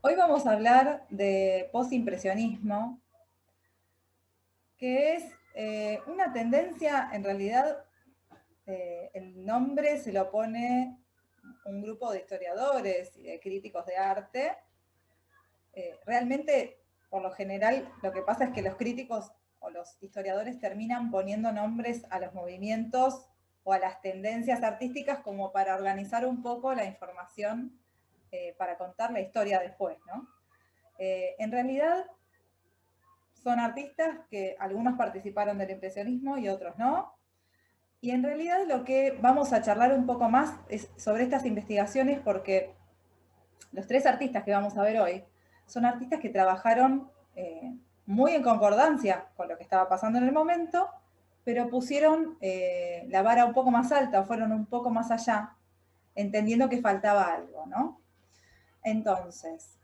Hoy vamos a hablar de postimpresionismo, que es una tendencia, en realidad el nombre se lo pone un grupo de historiadores y de críticos de arte. Realmente, por lo general, lo que pasa es que los críticos o los historiadores terminan poniendo nombres a los movimientos o a las tendencias artísticas como para organizar un poco la información para contar la historia después, ¿no? En realidad, son artistas que algunos participaron del impresionismo y otros no. Y en realidad lo que vamos a charlar un poco más es sobre estas investigaciones porque los tres artistas que vamos a ver hoy son artistas que trabajaron muy en concordancia con lo que estaba pasando en el momento, pero pusieron la vara un poco más alta, fueron un poco más allá, entendiendo que faltaba algo, ¿no? Entonces,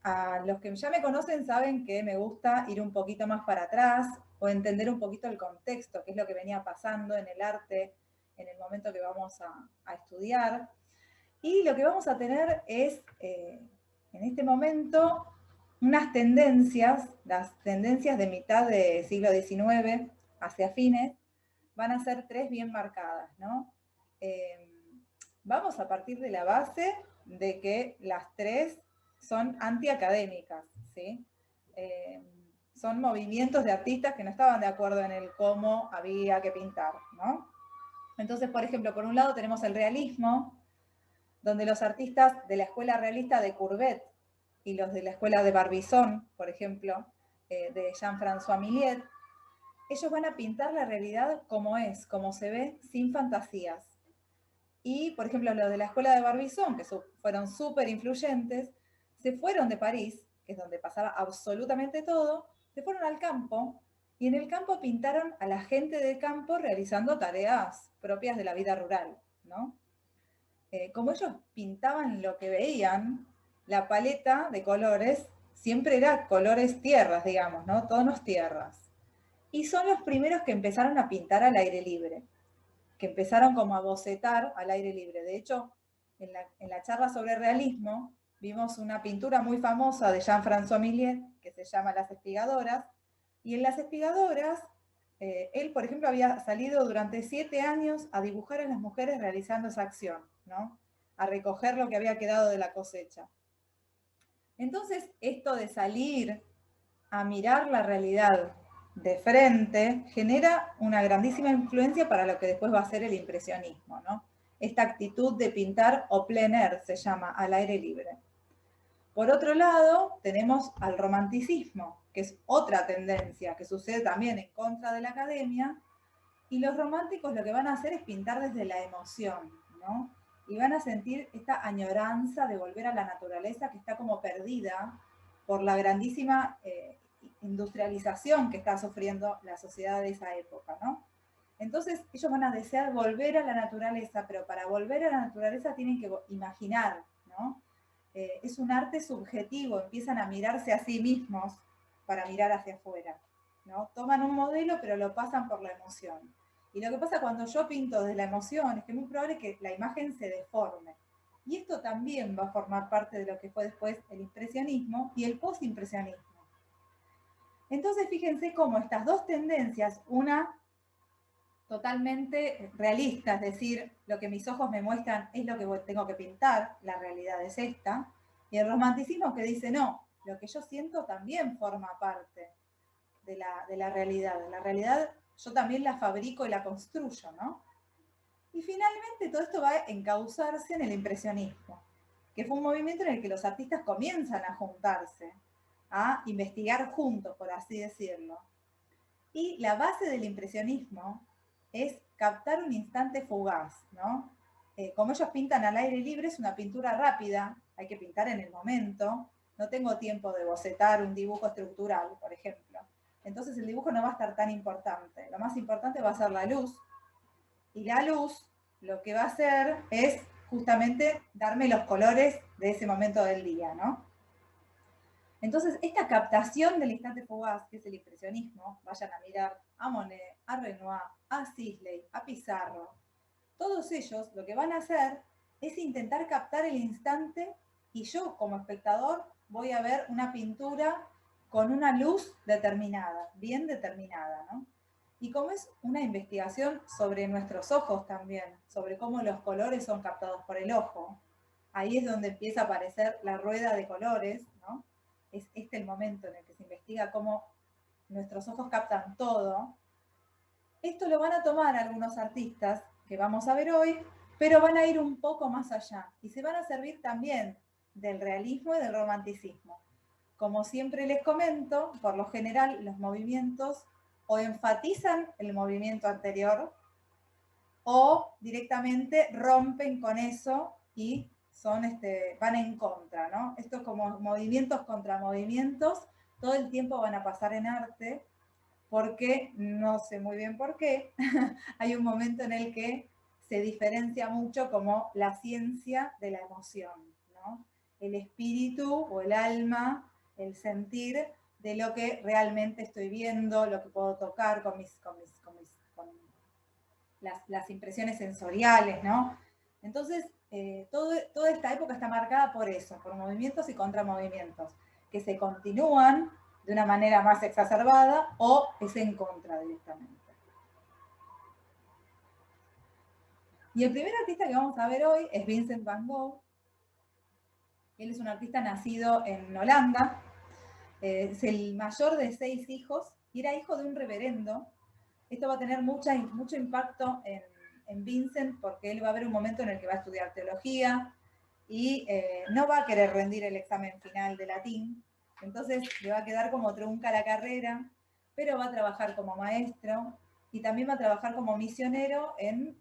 a los que ya me conocen saben que me gusta ir un poquito más para atrás o entender un poquito el contexto, qué es lo que venía pasando en el arte en el momento que vamos a estudiar. Y lo que vamos a tener es, en este momento, unas tendencias, las tendencias de mitad del siglo XIX hacia fines, van a ser tres bien marcadas, ¿no? Eh, Vamos a partir de la base de que las tres son antiacadémicas, ¿sí? Eh, Son movimientos de artistas que no estaban de acuerdo en el cómo había que pintar, ¿no? Entonces, por ejemplo, por un lado tenemos el realismo, donde los artistas de la escuela realista de Courbet y los de la escuela de Barbizon, por ejemplo, de Jean-François Millet, ellos van a pintar la realidad como es, como se ve, sin fantasías. Y, por ejemplo, los de la escuela de Barbizon, que fueron súper influyentes, se fueron de París, que es donde pasaba absolutamente todo, se fueron al campo y en el campo pintaron a la gente de campo realizando tareas propias de la vida rural, ¿no? Como ellos pintaban lo que veían, la paleta de colores siempre era colores tierras, digamos, ¿no? Tonos tierras. Y son los primeros que empezaron a pintar al aire libre, que empezaron como a bocetar al aire libre. De hecho, en la charla sobre realismo vimos una pintura muy famosa de Jean-François Millet que se llama Las Espigadoras, y en Las Espigadoras él, por ejemplo, había salido durante 7 años a dibujar a las mujeres realizando esa acción, ¿no? A recoger lo que había quedado de la cosecha. Entonces, esto de salir a mirar la realidad de frente genera una grandísima influencia para lo que después va a ser el impresionismo, ¿no? Esta actitud de pintar au plein air se llama, al aire libre. Por otro lado, tenemos al romanticismo, que es otra tendencia que sucede también en contra de la academia, y los románticos lo que van a hacer es pintar desde la emoción, ¿no? Y van a sentir esta añoranza de volver a la naturaleza que está como perdida por la grandísima industrialización que está sufriendo la sociedad de esa época, ¿no? Entonces ellos van a desear volver a la naturaleza, pero para volver a la naturaleza tienen que imaginar, ¿no? Es un arte subjetivo, empiezan a mirarse a sí mismos para mirar hacia afuera, ¿no? Toman un modelo, pero lo pasan por la emoción. Y lo que pasa cuando yo pinto desde la emoción es que es muy probable que la imagen se deforme. Y esto también va a formar parte de lo que fue después el impresionismo y el postimpresionismo. Entonces, fíjense cómo estas dos tendencias, una totalmente realista, es decir, lo que mis ojos me muestran es lo que tengo que pintar, la realidad es esta, y el romanticismo que dice, no, lo que yo siento también forma parte de la realidad yo también la fabrico y la construyo, ¿no? Y finalmente todo esto va a encauzarse en el impresionismo, que fue un movimiento en el que los artistas comienzan a juntarse, a investigar juntos, por así decirlo. Y la base del impresionismo es captar un instante fugaz, ¿no? Como ellos pintan al aire libre, es una pintura rápida, hay que pintar en el momento, no tengo tiempo de bocetar un dibujo estructural, por ejemplo. Entonces el dibujo no va a estar tan importante, lo más importante va a ser la luz, y la luz lo que va a hacer es justamente darme los colores de ese momento del día, ¿no? Entonces, esta captación del instante fugaz, que es el impresionismo, vayan a mirar a Monet, a Renoir, a Sisley, a Pizarro, todos ellos lo que van a hacer es intentar captar el instante y yo como espectador voy a ver una pintura con una luz determinada, bien determinada, ¿no? Y como es una investigación sobre nuestros ojos también, sobre cómo los colores son captados por el ojo, ahí es donde empieza a aparecer la rueda de colores, ¿no? Es este el momento en el que se investiga cómo nuestros ojos captan todo. Esto lo van a tomar algunos artistas que vamos a ver hoy, pero van a ir un poco más allá y se van a servir también del realismo y del romanticismo. Como siempre les comento, por lo general los movimientos o enfatizan el movimiento anterior o directamente rompen con eso y van en contra, ¿no? Esto es como movimientos contra movimientos, todo el tiempo van a pasar en arte, porque no sé muy bien por qué, hay un momento en el que se diferencia mucho como la ciencia de la emoción, ¿no? El espíritu o el alma, el sentir de lo que realmente estoy viendo, lo que puedo tocar con las impresiones sensoriales, ¿no? Entonces, toda esta época está marcada por eso, por movimientos y contramovimientos, que se continúan de una manera más exacerbada o es en contra directamente. Y el primer artista que vamos a ver hoy es Vincent van Gogh. Él es un artista nacido en Holanda, es el mayor de 6 hijos y era hijo de un reverendo. Esto va a tener mucho impacto en Vincent porque él va a haber un momento en el que va a estudiar teología y no va a querer rendir el examen final de latín, entonces le va a quedar como trunca la carrera, pero va a trabajar como maestro y también va a trabajar como misionero en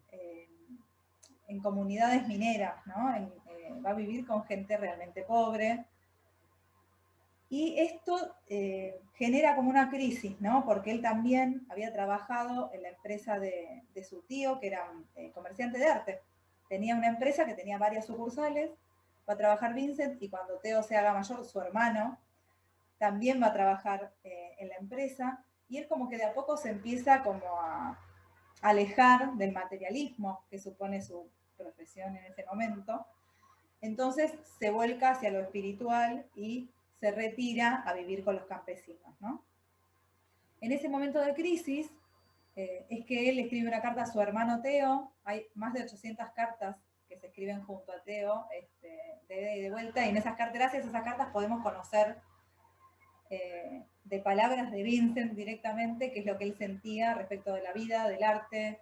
comunidades mineras, ¿no? Va a vivir con gente realmente pobre. Y esto genera como una crisis, ¿no? Porque él también había trabajado en la empresa de su tío, que era un comerciante de arte. Tenía una empresa que tenía varias sucursales, va a trabajar Vincent y cuando Teo se haga mayor, su hermano también va a trabajar en la empresa y él como que de a poco se empieza como a alejar del materialismo que supone su profesión en ese momento. Entonces se vuelca hacia lo espiritual y se retira a vivir con los campesinos, ¿no? En ese momento de crisis es que él escribe una carta a su hermano Teo, hay más de 800 cartas que se escriben junto a Teo de ida y de vuelta, y en esas cartas, gracias a esas cartas podemos conocer de palabras de Vincent directamente qué es lo que él sentía respecto de la vida, del arte,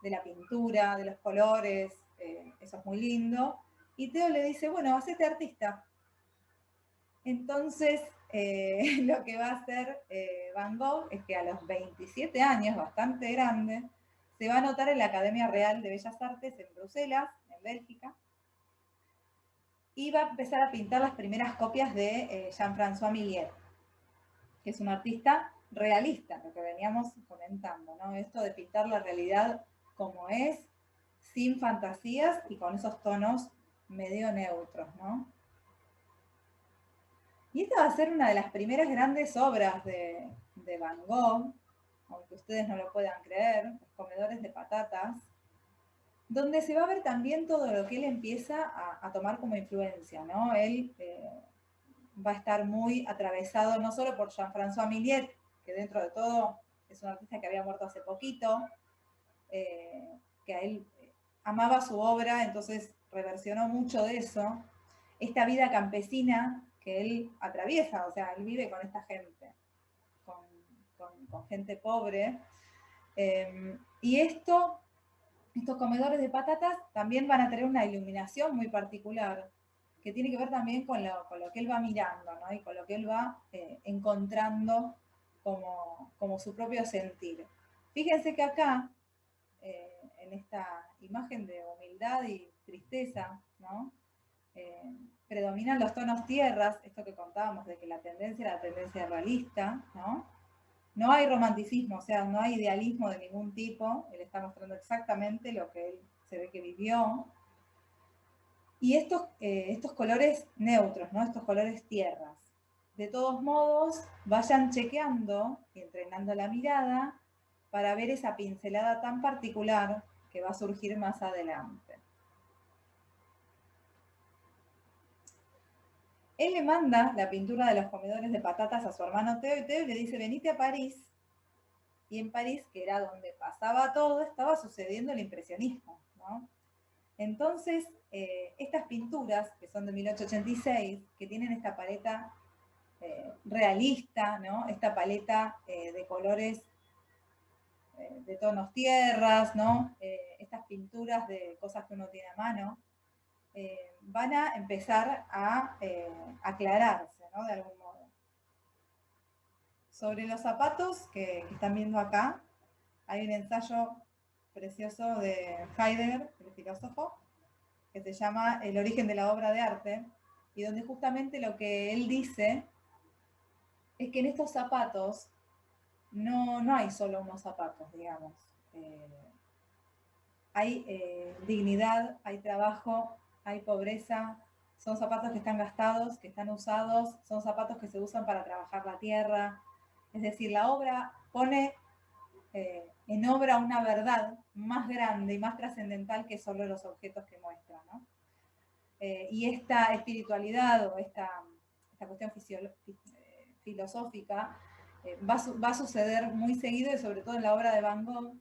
de la pintura, de los colores, eso es muy lindo. Y Teo le dice, bueno, hacete artista. Entonces, lo que va a hacer Van Gogh es que a los 27 años, bastante grande, se va a anotar en la Academia Real de Bellas Artes en Bruselas, en Bélgica, y va a empezar a pintar las primeras copias de Jean-François Millet, que es un artista realista, lo que veníamos comentando, ¿no? Esto de pintar la realidad como es, sin fantasías y con esos tonos medio neutros, ¿no? Y esta va a ser una de las primeras grandes obras de Van Gogh, aunque ustedes no lo puedan creer, Los comedores de patatas, donde se va a ver también todo lo que él empieza a tomar como influencia, ¿no? Él va a estar muy atravesado no solo por Jean-François Millet, que dentro de todo es un artista que había muerto hace poquito, que a él amaba su obra, entonces reversionó mucho de eso. Esta vida campesina que él atraviesa, o sea, él vive con esta gente, con gente pobre. Y estos comedores de patatas también van a tener una iluminación muy particular, que tiene que ver también con lo que él va mirando, ¿no? Y con lo que él va encontrando como su propio sentir. Fíjense que acá, en esta imagen de humildad y tristeza, ¿no? Predominan los tonos tierras, esto que contábamos de que la tendencia era la tendencia realista, ¿no? No hay romanticismo, o sea, no hay idealismo de ningún tipo, él está mostrando exactamente lo que él se ve que vivió. Y estos colores neutros, ¿no? Estos colores tierras. De todos modos, vayan chequeando y entrenando la mirada para ver esa pincelada tan particular que va a surgir más adelante. Él le manda la pintura de los comedores de patatas a su hermano Teo, y Teo le dice, venite a París. Y en París, que era donde pasaba todo, estaba sucediendo el impresionismo, ¿no? Entonces, estas pinturas, que son de 1886, que tienen esta paleta realista, ¿no? Esta paleta de colores de tonos tierras, ¿no? Estas pinturas de cosas que uno tiene a mano, van a empezar a aclararse, ¿no? De algún modo. Sobre los zapatos que están viendo acá, hay un ensayo precioso de Heidegger, el filósofo, que se llama El origen de la obra de arte, y donde justamente lo que él dice es que en estos zapatos no hay solo unos zapatos, digamos. Hay dignidad, hay trabajo, hay pobreza, son zapatos que están gastados, que están usados, son zapatos que se usan para trabajar la tierra. Es decir, la obra pone en obra una verdad más grande y más trascendental que solo los objetos que muestra, ¿no? Y esta espiritualidad o esta cuestión filosófica va a suceder muy seguido, y sobre todo en la obra de Van Gogh,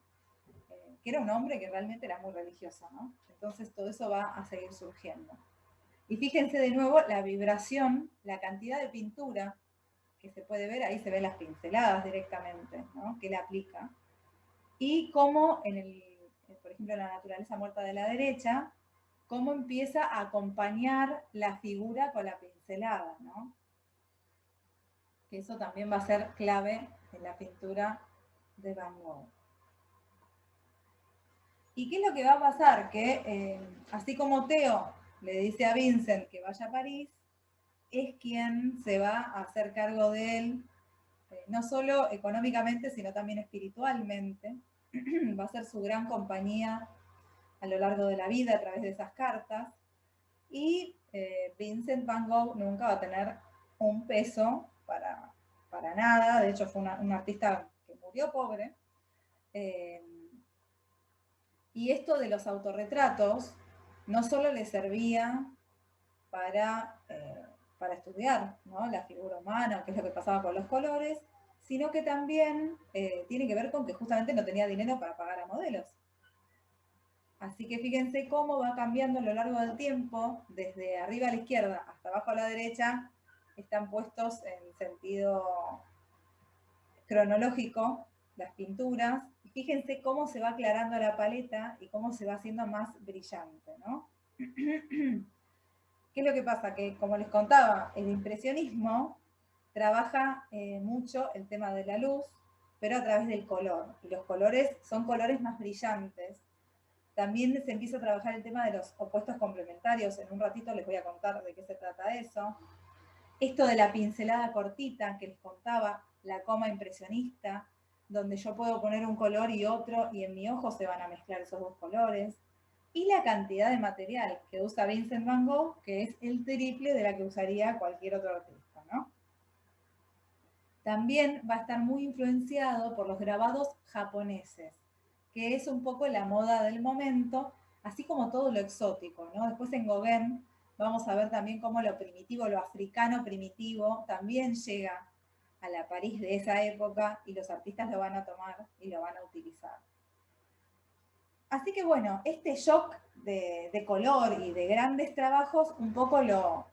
que era un hombre que realmente era muy religioso, ¿no? Entonces todo eso va a seguir surgiendo. Y fíjense de nuevo la vibración, la cantidad de pintura que se puede ver, ahí se ven las pinceladas directamente, ¿no? Que él aplica. Y cómo, por ejemplo, en la naturaleza muerta de la derecha, cómo empieza a acompañar la figura con la pincelada, ¿no? Que eso también va a ser clave en la pintura de Van Gogh. ¿Y qué es lo que va a pasar? Que así como Theo le dice a Vincent que vaya a París, es quien se va a hacer cargo de él, no solo económicamente, sino también espiritualmente. Va a ser su gran compañía a lo largo de la vida a través de esas cartas. Y Vincent Van Gogh nunca va a tener un peso para nada. De hecho, fue un artista que murió pobre. Y esto de los autorretratos no solo le servía para estudiar, ¿no? La figura humana, qué es lo que pasaba con los colores, sino que también tiene que ver con que justamente no tenía dinero para pagar a modelos. Así que fíjense cómo va cambiando a lo largo del tiempo, desde arriba a la izquierda hasta abajo a la derecha, están puestos en sentido cronológico las pinturas, y fíjense cómo se va aclarando la paleta y cómo se va haciendo más brillante, ¿no? ¿Qué es lo que pasa? Que, como les contaba, el impresionismo trabaja mucho el tema de la luz, pero a través del color, y los colores son colores más brillantes. También se empieza a trabajar el tema de los opuestos complementarios. En un ratito les voy a contar de qué se trata eso. Esto de la pincelada cortita que les contaba, la coma impresionista, donde yo puedo poner un color y otro, y en mi ojo se van a mezclar esos dos colores. Y la cantidad de material que usa Vincent Van Gogh, que es el triple de la que usaría cualquier otro artista, ¿no? También va a estar muy influenciado por los grabados japoneses, que es un poco la moda del momento, así como todo lo exótico, ¿no? Después en Gauguin vamos a ver también cómo lo primitivo, lo africano primitivo, también llega a la París de esa época, y los artistas lo van a tomar y lo van a utilizar. Así que bueno, este shock de color y de grandes trabajos un poco lo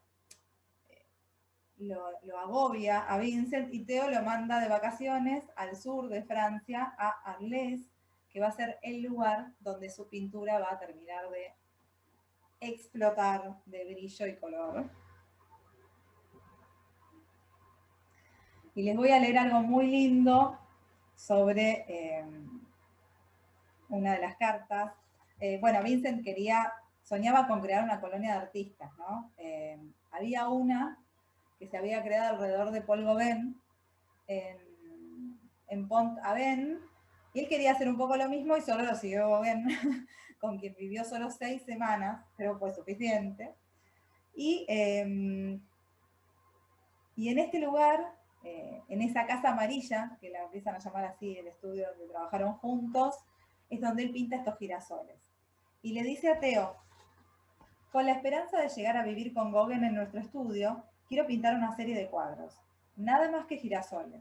agobia a Vincent, y Theo lo manda de vacaciones al sur de Francia, a Arles, que va a ser el lugar donde su pintura va a terminar de explotar de brillo y color. Y les voy a leer algo muy lindo sobre una de las cartas. Bueno, Vincent soñaba con crear una colonia de artistas, ¿no? Había una que se había creado alrededor de Paul Gauguin en Pont-Aven, y él quería hacer un poco lo mismo, y solo lo siguió Gauguin, con quien vivió solo 6 semanas, pero fue suficiente. Y en este lugar, en esa casa amarilla, que la empiezan a llamar así, el estudio donde trabajaron juntos, es donde él pinta estos girasoles. Y le dice a Theo: con la esperanza de llegar a vivir con Gauguin en nuestro estudio, Quiero pintar una serie de cuadros, nada más que girasoles.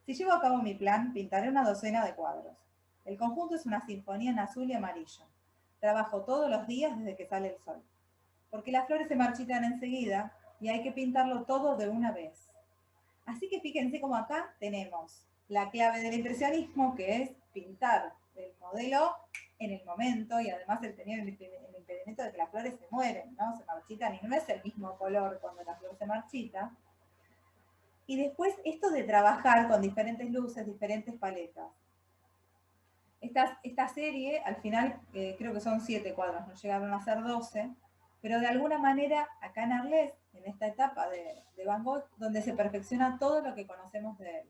Si llevo a cabo mi plan, pintaré una docena de cuadros. El conjunto es una sinfonía en azul y amarillo. Trabajo todos los días desde que sale el sol, porque las flores se marchitan enseguida y hay que pintarlo todo de una vez. Así que fíjense cómo acá tenemos la clave del impresionismo, que es pintar el modelo en el momento, y además el tener el impedimento de que las flores se mueren, ¿no? Se marchitan y no es el mismo color cuando la flor se marchita. Y después esto de trabajar con diferentes luces, diferentes paletas. Esta serie, al final, creo que son 7 cuadros, no llegaron a ser 12, pero de alguna manera, acá en Arles, en esta etapa de Van Gogh, donde se perfecciona todo lo que conocemos de él,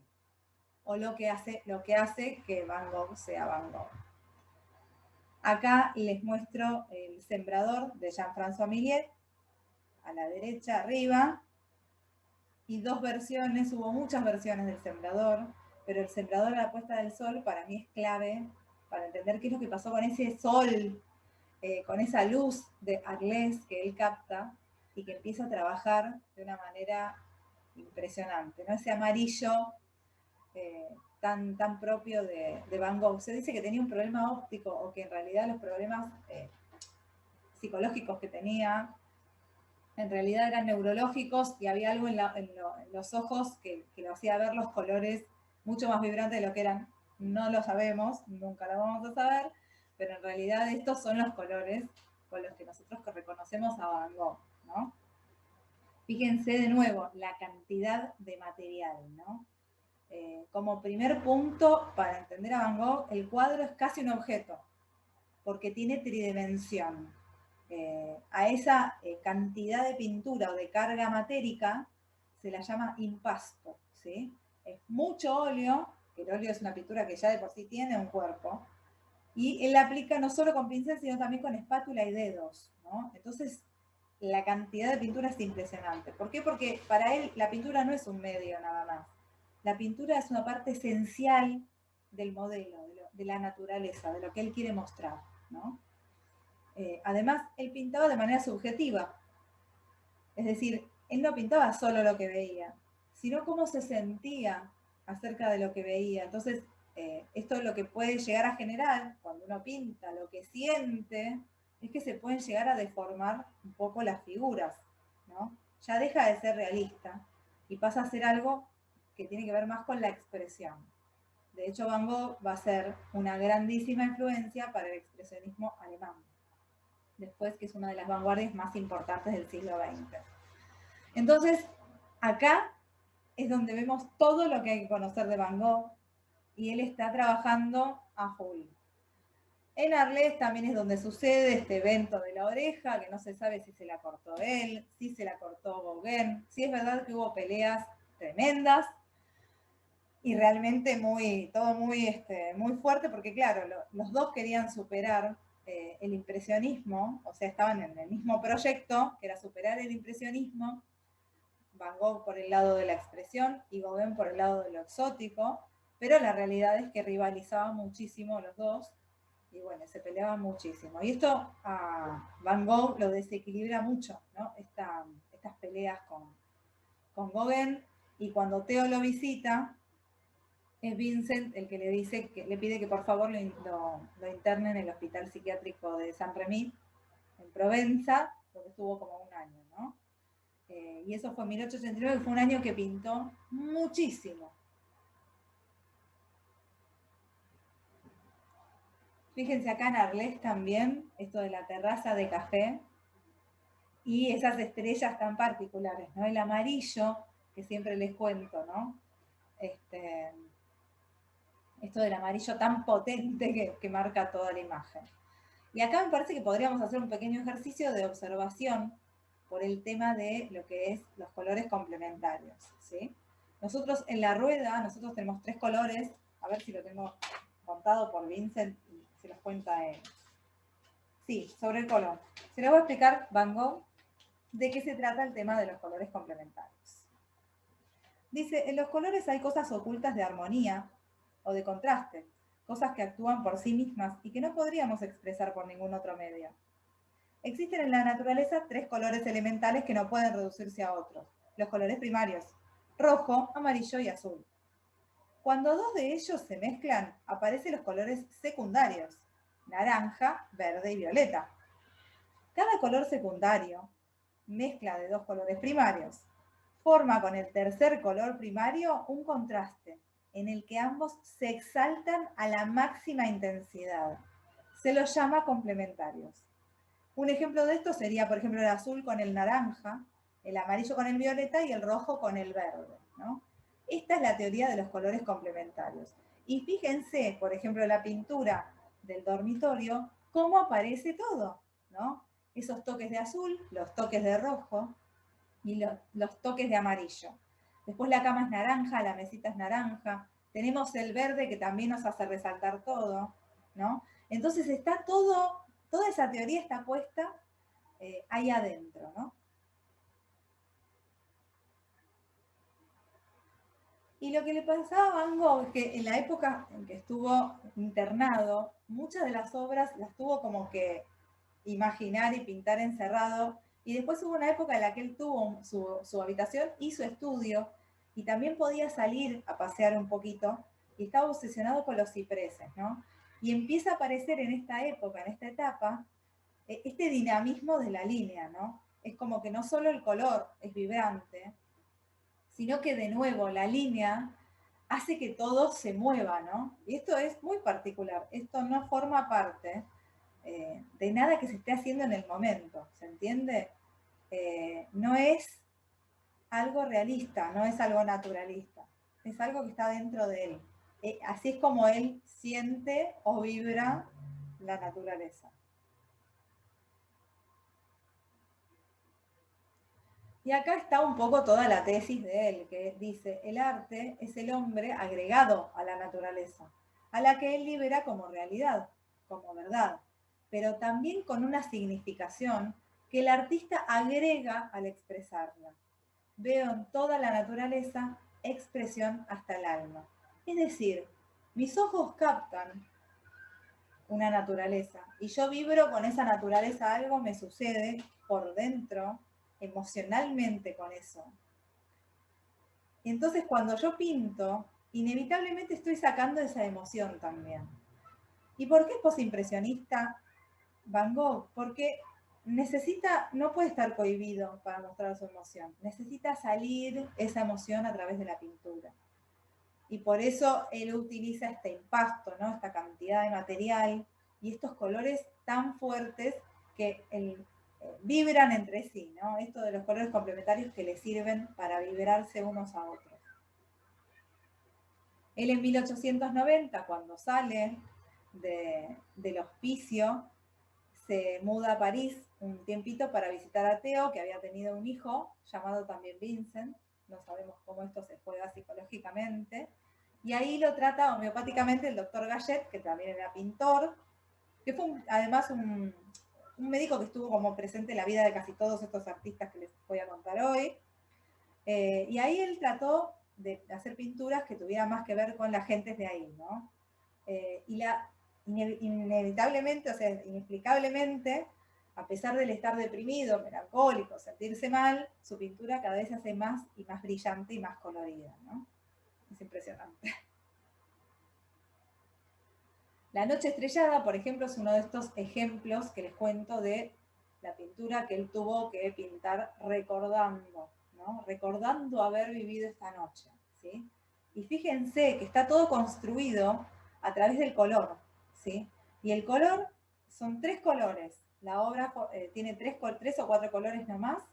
o lo que hace que Van Gogh sea Van Gogh. Acá les muestro el Sembrador de Jean-François Millet, a la derecha arriba, y 2 versiones, hubo muchas versiones del Sembrador, pero el Sembrador a la puesta del sol para mí es clave para entender qué es lo que pasó con ese sol, con esa luz de Arles que él capta y que empieza a trabajar de una manera impresionante, ¿no? Ese amarillo tan propio de Van Gogh. Se dice que tenía un problema óptico, o que en realidad los problemas psicológicos que tenía en realidad eran neurológicos, y había algo en los ojos que lo hacía ver los colores mucho más vibrantes de lo que eran. No lo sabemos, nunca lo vamos a saber, pero en realidad estos son los colores con los que nosotros reconocemos a Van Gogh, ¿no? Fíjense de nuevo la cantidad de material, ¿no? Como primer punto para entender a Van Gogh, el cuadro es casi un objeto, porque tiene tridimensión. A esa cantidad de pintura o de carga matérica se la llama impasto, ¿sí? Es mucho óleo, que el óleo es una pintura que ya de por sí tiene un cuerpo, y él la aplica no solo con pincel, sino también con espátula y dedos, ¿no? Entonces, la cantidad de pintura es impresionante. ¿Por qué? Porque para él la pintura no es un medio nada más. La pintura es una parte esencial del modelo, de la naturaleza, de lo que él quiere mostrar, ¿no? Además, él pintaba de manera subjetiva. Es decir, él no pintaba solo lo que veía, sino cómo se sentía acerca de lo que veía. Entonces, esto es lo que puede llegar a generar, cuando uno pinta lo que siente, es que se pueden llegar a deformar un poco las figuras, ¿no? Ya deja de ser realista y pasa a ser algo que tiene que ver más con la expresión. De hecho, Van Gogh va a ser una grandísima influencia para el expresionismo alemán, después, que es una de las vanguardias más importantes del siglo XX. Entonces, acá es donde vemos todo lo que hay que conocer de Van Gogh, y él está trabajando a full. En Arles también es donde sucede este evento de la oreja, que no se sabe si se la cortó él, si se la cortó Gauguin. Sí es verdad que hubo peleas tremendas y realmente todo muy fuerte, porque claro, los dos querían superar el impresionismo, o sea, estaban en el mismo proyecto, que era superar el impresionismo, Van Gogh por el lado de la expresión y Gauguin por el lado de lo exótico, pero la realidad es que rivalizaban muchísimo los dos, y bueno, se peleaban muchísimo. Y esto a Van Gogh lo desequilibra mucho, ¿no? Estas peleas con Gauguin, y cuando Theo lo visita, es Vincent el que le dice, que le pide que por favor lo internen en el hospital psiquiátrico de Saint-Rémy, en Provenza, donde estuvo como un año, ¿no? Y eso fue en 1889, que fue un año que pintó muchísimo. Fíjense acá en Arles también, esto de la terraza de café, y esas estrellas tan particulares, ¿no? El amarillo, que siempre les cuento, ¿no? Esto del amarillo tan potente que marca toda la imagen. Y acá me parece que podríamos hacer un pequeño ejercicio de observación por el tema de lo que es los colores complementarios, ¿sí? Nosotros en la rueda, nosotros tenemos 3 colores, a ver si lo tengo contado por Vincent y se los cuenta él. Sí, sobre el color. Se lo voy a explicar, Van Gogh, de qué se trata el tema de los colores complementarios. Dice, en los colores hay cosas ocultas de armonía o de contraste, cosas que actúan por sí mismas y que no podríamos expresar por ningún otro medio. Existen en la naturaleza 3 colores elementales que no pueden reducirse a otros. los colores primarios, rojo, amarillo y azul. Cuando dos de ellos se mezclan, aparecen los colores secundarios, naranja, verde y violeta. Cada color secundario, mezcla de dos colores primarios, forma con el tercer color primario un contraste en el que ambos se exaltan a la máxima intensidad. Se los llama complementarios. Un ejemplo de esto sería, por ejemplo, el azul con el naranja, el amarillo con el violeta y el rojo con el verde, ¿no? Esta es la teoría de los colores complementarios. Y fíjense, por ejemplo, en la pintura del dormitorio, cómo aparece todo, ¿no? Esos toques de azul, los toques de rojo y los toques de amarillo. Después la cama es naranja, la mesita es naranja. Tenemos el verde que también nos hace resaltar todo, ¿no? Entonces está todo, toda esa teoría está puesta ahí adentro, ¿no? Y lo que le pasaba a Van Gogh es que en la época en que estuvo internado, muchas de las obras las tuvo como que imaginar y pintar encerrado. Y después hubo una época en la que él tuvo su habitación y su estudio, y también podía salir a pasear un poquito, y estaba obsesionado con los cipreses, ¿no? Y empieza a aparecer en esta época, en esta etapa, este dinamismo de la línea, ¿no? Es como que no solo el color es vibrante, sino que de nuevo la línea hace que todo se mueva, ¿no? Y esto es muy particular, esto no forma parte de nada que se esté haciendo en el momento, ¿se entiende? No es algo realista, no es algo naturalista, es algo que está dentro de él. Así es como él siente o vibra la naturaleza. Y acá está un poco toda la tesis de él, que dice, el arte es el hombre agregado a la naturaleza, a la que él libera como realidad, como verdad, pero también con una significación que el artista agrega al expresarla. Veo en toda la naturaleza expresión hasta el alma. Es decir, mis ojos captan una naturaleza y yo vibro con esa naturaleza, algo me sucede por dentro, emocionalmente con eso. Y entonces cuando yo pinto, inevitablemente estoy sacando esa emoción también. ¿Y por qué es posimpresionista Van Gogh? Porque necesita, no puede estar cohibido para mostrar su emoción, necesita salir esa emoción a través de la pintura. Y por eso él utiliza este impasto, ¿no? Esta cantidad de material y estos colores tan fuertes que vibran entre sí, ¿no? Esto de los colores complementarios que le sirven para vibrarse unos a otros. Él en 1890, cuando sale del hospicio, se muda a París un tiempito para visitar a Theo, que había tenido un hijo llamado también Vincent. No sabemos cómo esto se juega psicológicamente. Y ahí lo trata homeopáticamente el doctor Gallet, que también era pintor, que fue además un médico que estuvo como presente en la vida de casi todos estos artistas que les voy a contar hoy. Y ahí él trató de hacer pinturas que tuvieran más que ver con las gentes de ahí, ¿no? Y inevitablemente, o sea, inexplicablemente, a pesar del estar deprimido, melancólico, sentirse mal, su pintura cada vez se hace más y más brillante y más colorida, ¿no? Es impresionante. La noche estrellada, por ejemplo, es uno de estos ejemplos que les cuento de la pintura que él tuvo que pintar recordando, ¿no? Recordando haber vivido esta noche, ¿sí? Y fíjense que está todo construido a través del color, ¿sí? Y el color son tres colores. La obra tiene tres o cuatro colores nomás.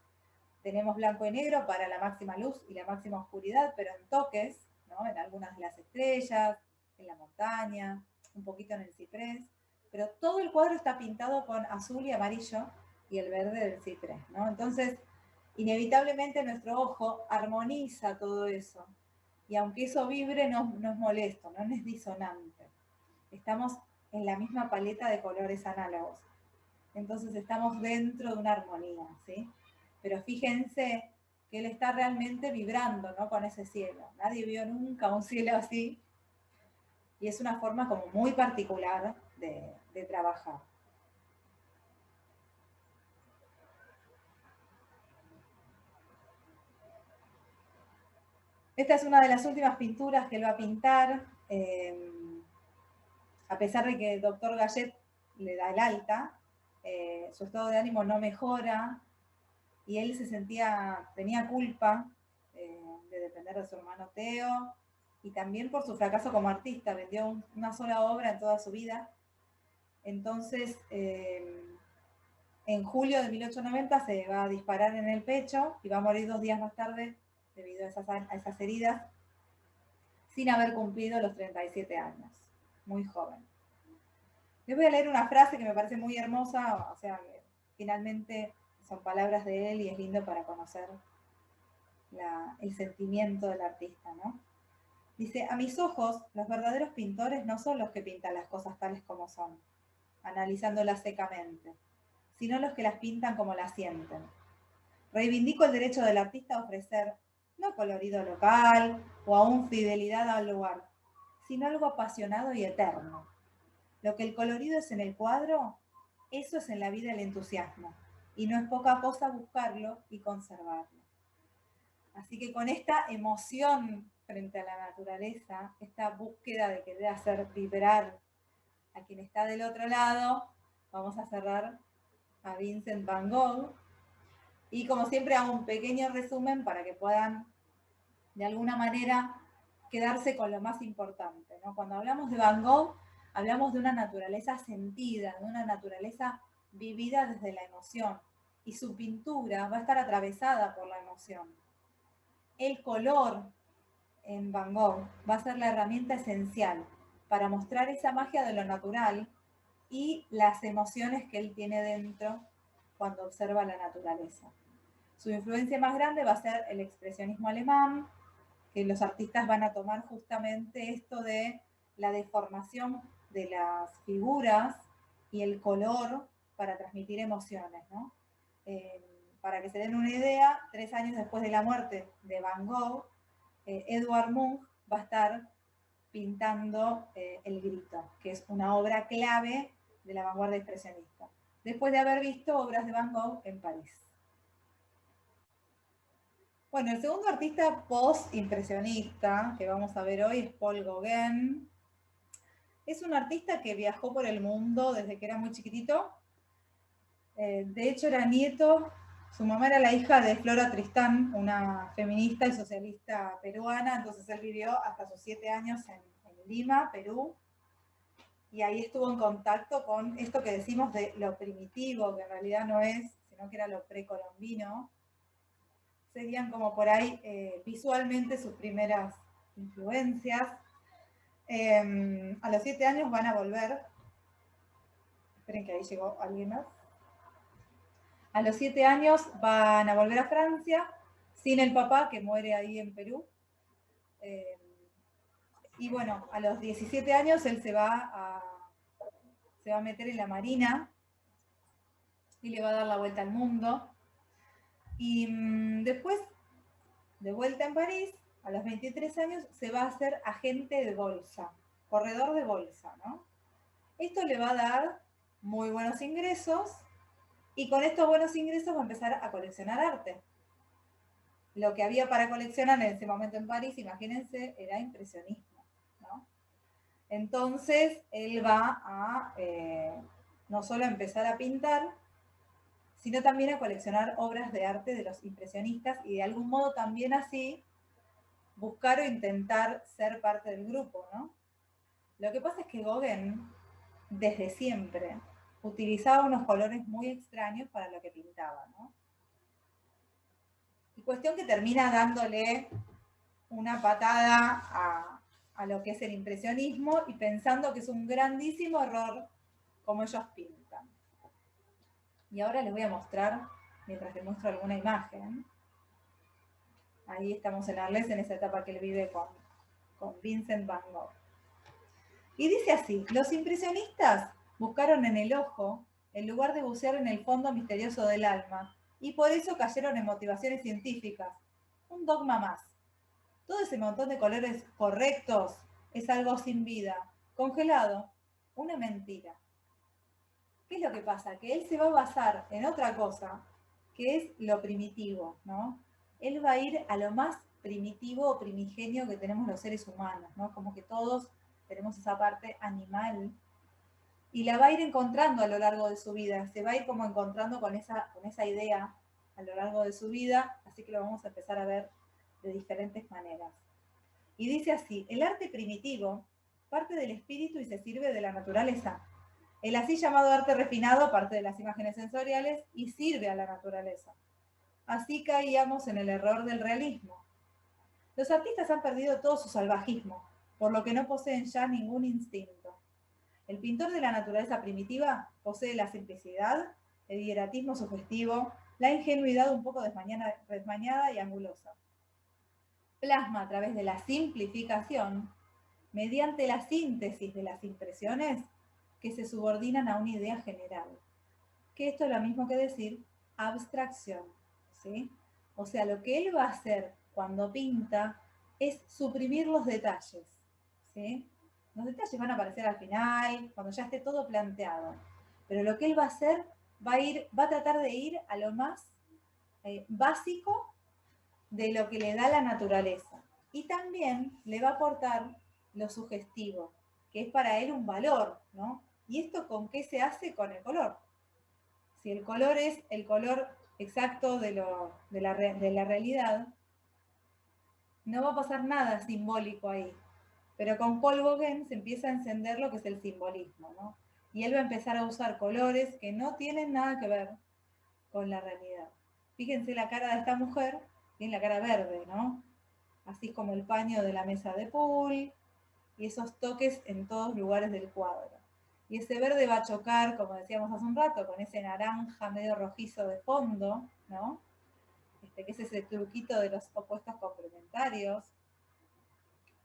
Tenemos blanco y negro para la máxima luz y la máxima oscuridad, pero en toques, ¿no? En algunas de las estrellas, en la montaña, un poquito en el ciprés, pero todo el cuadro está pintado con azul y amarillo y el verde del ciprés, ¿no? Entonces, inevitablemente nuestro ojo armoniza todo eso. Y aunque eso vibre, no es molesto, no es disonante. Estamos en la misma paleta de colores análogos. Entonces estamos dentro de una armonía, ¿sí? Pero fíjense que él está realmente vibrando, ¿no? Con ese cielo. Nadie vio nunca un cielo así. Y es una forma como muy particular de trabajar. Esta es una de las últimas pinturas que él va a pintar, a pesar de que el doctor Gallet le da el alta, su estado de ánimo no mejora y él tenía culpa de depender de su hermano Teo y también por su fracaso como artista, vendió una sola obra en toda su vida. Entonces, en julio de 1890 se va a disparar en el pecho y va a morir 2 días más tarde debido a esas heridas, sin haber cumplido los 37 años, muy joven. Les voy a leer una frase que me parece muy hermosa, o sea, que finalmente son palabras de él y es lindo para conocer el sentimiento del artista, ¿no? Dice, a mis ojos, los verdaderos pintores no son los que pintan las cosas tales como son, analizándolas secamente, sino los que las pintan como las sienten. Reivindico el derecho del artista a ofrecer, no colorido local o aún fidelidad al lugar, sino algo apasionado y eterno. Lo que el colorido es en el cuadro, eso es en la vida el entusiasmo, y no es poca cosa buscarlo y conservarlo. Así que con esta emoción frente a la naturaleza, esta búsqueda de querer hacer vibrar a quien está del otro lado, vamos a cerrar a Vincent van Gogh. Y como siempre hago un pequeño resumen para que puedan de alguna manera quedarse con lo más importante, ¿no? Cuando hablamos de Van Gogh, hablamos de una naturaleza sentida, de una naturaleza vivida desde la emoción. Y su pintura va a estar atravesada por la emoción. El color en Van Gogh va a ser la herramienta esencial para mostrar esa magia de lo natural y las emociones que él tiene dentro cuando observa la naturaleza. Su influencia más grande va a ser el expresionismo alemán, que los artistas van a tomar justamente esto de la deformación de las figuras y el color para transmitir emociones, ¿no? Para que se den una idea, 3 años después de la muerte de Van Gogh, Edvard Munch va a estar pintando El Grito, que es una obra clave de la vanguardia expresionista, después de haber visto obras de Van Gogh en París. Bueno, el segundo artista post-impresionista que vamos a ver hoy es Paul Gauguin. Es un artista que viajó por el mundo desde que era muy chiquitito. De hecho, era nieto, su mamá era la hija de Flora Tristán, una feminista y socialista peruana, entonces él vivió hasta sus 7 años en Lima, Perú, y ahí estuvo en contacto con esto que decimos de lo primitivo, que en realidad no es, sino que era lo precolombino. Serían como por ahí visualmente sus primeras influencias. A los 7 años van a volver. Esperen que ahí llegó alguien más. A los 7 años van a volver a Francia, sin el papá que muere ahí en Perú. Y bueno, a los 17 años él se va a meter en la marina y le va a dar la vuelta al mundo. Y después, de vuelta en París, a los 23 años, se va a hacer agente de bolsa, corredor de bolsa, ¿no? Esto le va a dar muy buenos ingresos y con estos buenos ingresos va a empezar a coleccionar arte. Lo que había para coleccionar en ese momento en París, imagínense, era impresionismo, ¿no? Entonces, él va a no solo empezar a pintar, sino también a coleccionar obras de arte de los impresionistas y de algún modo también así buscar o intentar ser parte del grupo, ¿no? Lo que pasa es que Gauguin, desde siempre, utilizaba unos colores muy extraños para lo que pintaba, ¿no? Y cuestión que termina dándole una patada a lo que es el impresionismo y pensando que es un grandísimo error como ellos pintan. Y ahora les voy a mostrar, mientras les muestro alguna imagen. Ahí estamos en Arles, en esa etapa que él vive con Vincent van Gogh. Y dice así, los impresionistas buscaron en el ojo el lugar de bucear en el fondo misterioso del alma, y por eso cayeron en motivaciones científicas. Un dogma más. Todo ese montón de colores correctos es algo sin vida, congelado, una mentira. ¿Qué es lo que pasa? Que él se va a basar en otra cosa, que es lo primitivo, ¿no? Él va a ir a lo más primitivo o primigenio que tenemos los seres humanos, ¿no? Como que todos tenemos esa parte animal y la va a ir encontrando a lo largo de su vida, se va a ir como encontrando con esa idea a lo largo de su vida, así que lo vamos a empezar a ver de diferentes maneras. Y dice así: el arte primitivo parte del espíritu y se sirve de la naturaleza. El así llamado arte refinado parte de las imágenes sensoriales y sirve a la naturaleza. Así caíamos en el error del realismo. Los artistas han perdido todo su salvajismo, por lo que no poseen ya ningún instinto. El pintor de la naturaleza primitiva posee la simplicidad, el hieratismo sugestivo, la ingenuidad un poco desmañada y angulosa. Plasma a través de la simplificación, mediante la síntesis de las impresiones que se subordinan a una idea general. Que esto es lo mismo que decir abstracción, ¿sí? O sea, lo que él va a hacer cuando pinta es suprimir los detalles, ¿sí? Los detalles van a aparecer al final, cuando ya esté todo planteado. Pero lo que él va a hacer va a tratar de ir a lo más básico de lo que le da la naturaleza. Y también le va a aportar lo sugestivo, que es para él un valor, ¿no? ¿Y esto con qué se hace? Con el color. Si el color es el color exacto de la realidad, no va a pasar nada simbólico ahí. Pero con Paul Gauguin se empieza a encender lo que es el simbolismo, ¿no? Y él va a empezar a usar colores que no tienen nada que ver con la realidad. Fíjense la cara de esta mujer, tiene la cara verde, ¿no? Así como el paño de la mesa de pool y esos toques en todos lugares del cuadro. Y ese verde va a chocar, como decíamos hace un rato, con ese naranja medio rojizo de fondo, ¿no? Que es ese truquito de los opuestos complementarios.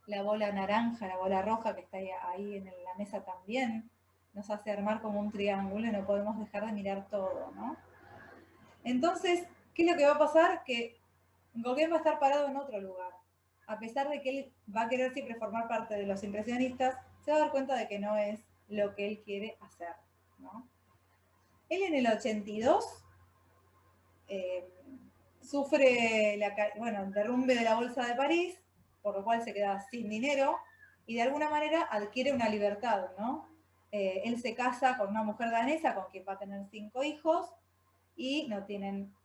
La bola naranja, la bola roja que está ahí en la mesa también, nos hace armar como un triángulo y no podemos dejar de mirar todo, ¿no? Entonces, ¿qué es lo que va a pasar? Que Gauguin va a estar parado en otro lugar. A pesar de que él va a querer siempre formar parte de los impresionistas, se va a dar cuenta de que no es lo que él quiere hacer, ¿no? Él en el 82 sufre el derrumbe de la bolsa de París, por lo cual se queda sin dinero y de alguna manera adquiere una libertad, ¿no? Él se casa con una mujer danesa con quien va a tener 5 hijos y no tienen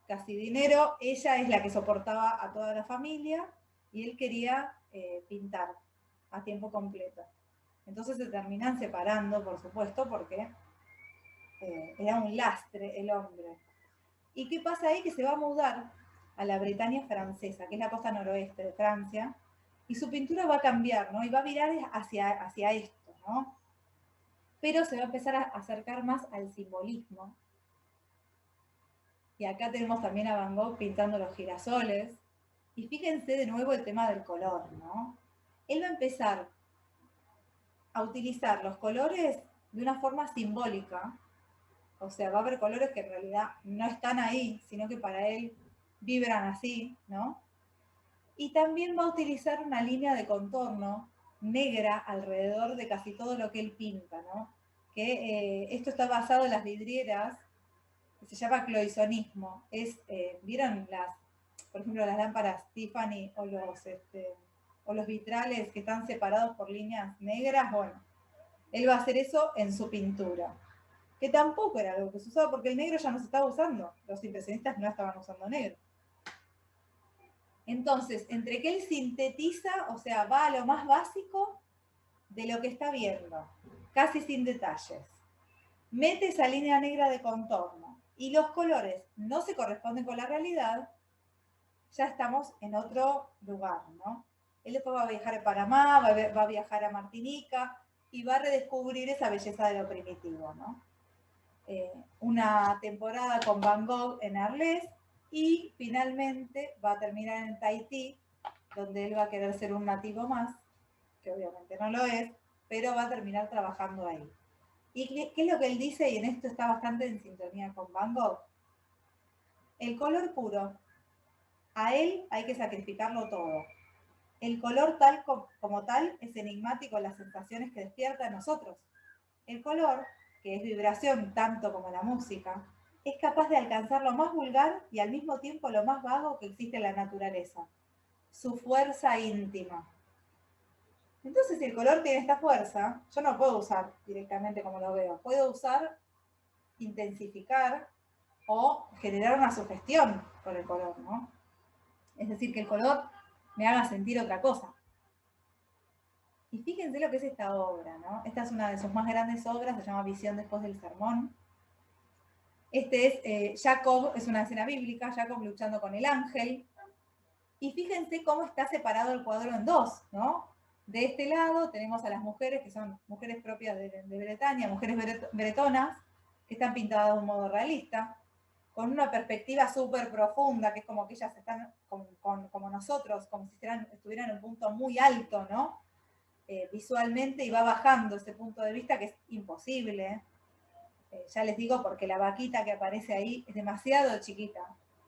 casi dinero. Ella es la que soportaba a toda la familia y él quería pintar a tiempo completo. Entonces se terminan separando, por supuesto, porque era un lastre el hombre. ¿Y qué pasa ahí? Que se va a mudar a la Bretaña francesa, que es la costa noroeste de Francia, y su pintura va a cambiar, ¿no? Y va a virar hacia esto, ¿no? Pero se va a empezar a acercar más al simbolismo. Y acá tenemos también a Van Gogh pintando los girasoles. Y fíjense de nuevo el tema del color, ¿no? Él va a empezar a utilizar los colores de una forma simbólica. O sea, va a haber colores que en realidad no están ahí, sino que para él vibran así, ¿no? Y también va a utilizar una línea de contorno negra alrededor de casi todo lo que él pinta, ¿no? Que esto está basado en las vidrieras, que se llama cloisonismo. ¿Vieron por ejemplo, las lámparas Tiffany o los vitrales que están separados por líneas negras? Bueno, él va a hacer eso en su pintura, que tampoco era algo que se usaba porque el negro ya no se estaba usando. Los impresionistas no estaban usando negro. Entonces, entre que él sintetiza, o sea, va a lo más básico de lo que está viendo, casi sin detalles. Mete esa línea negra de contorno y los colores no se corresponden con la realidad, ya estamos en otro lugar, ¿no? Él después va a viajar a Panamá, va a viajar a Martinica y va a redescubrir esa belleza de lo primitivo, ¿no? Una temporada con Van Gogh en Arles y finalmente va a terminar en Tahití, donde él va a querer ser un nativo más, que obviamente no lo es, pero va a terminar trabajando ahí. ¿Y qué es lo que él dice? Y en esto está bastante en sintonía con Van Gogh. El color puro, a él hay que sacrificarlo todo. El color tal como tal es enigmático en las sensaciones que despierta en nosotros. El color, que es vibración tanto como la música, es capaz de alcanzar lo más vulgar y al mismo tiempo lo más vago que existe en la naturaleza. su fuerza íntima. Entonces, si el color tiene esta fuerza, yo no puedo usar directamente como lo veo. Puedo usar, intensificar o generar una sugestión con el color, ¿no? Es decir, que el color me haga sentir otra cosa. Y fíjense lo que es esta obra, ¿no? Esta es una de sus más grandes obras, se llama Visión después del sermón. Este es Jacob, es una escena bíblica, Jacob luchando con el ángel. Y fíjense cómo está separado el cuadro en dos, ¿no? De este lado tenemos a las mujeres, que son mujeres propias de Bretaña, mujeres bretonas, que están pintadas de un modo realista, con una perspectiva súper profunda, que es como que ellas están como nosotros, como si estuvieran en un punto muy alto, ¿no? Visualmente, y va bajando ese punto de vista que es imposible. Ya les digo, porque la vaquita que aparece ahí es demasiado chiquita.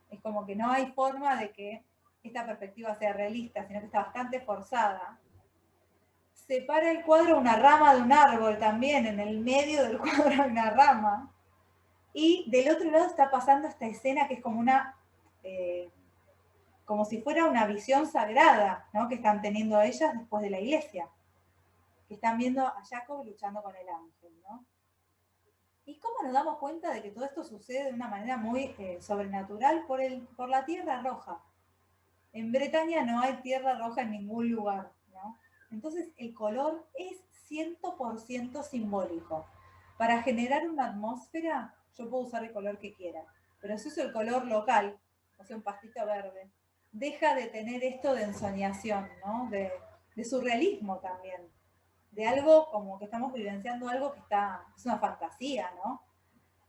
Es como que no hay forma de que esta perspectiva sea realista, sino que está bastante forzada. Separa el cuadro una rama de un árbol también, en el medio del cuadro hay una rama. Y del otro lado está pasando esta escena que es como como si fuera una visión sagrada, ¿no? Que están teniendo ellas después de la iglesia. Que están viendo a Jacob luchando con el ángel, ¿no? ¿Y cómo nos damos cuenta de que todo esto sucede de una manera muy sobrenatural? Por la tierra roja. En Bretaña no hay tierra roja en ningún lugar, ¿no? Entonces el color es 100% simbólico. Para generar una atmósfera, yo puedo usar el color que quiera, pero si uso el color local, o sea, un pastito verde, deja de tener esto de ensoñación, ¿no? De surrealismo también, de algo como que estamos vivenciando algo que es una fantasía, ¿no?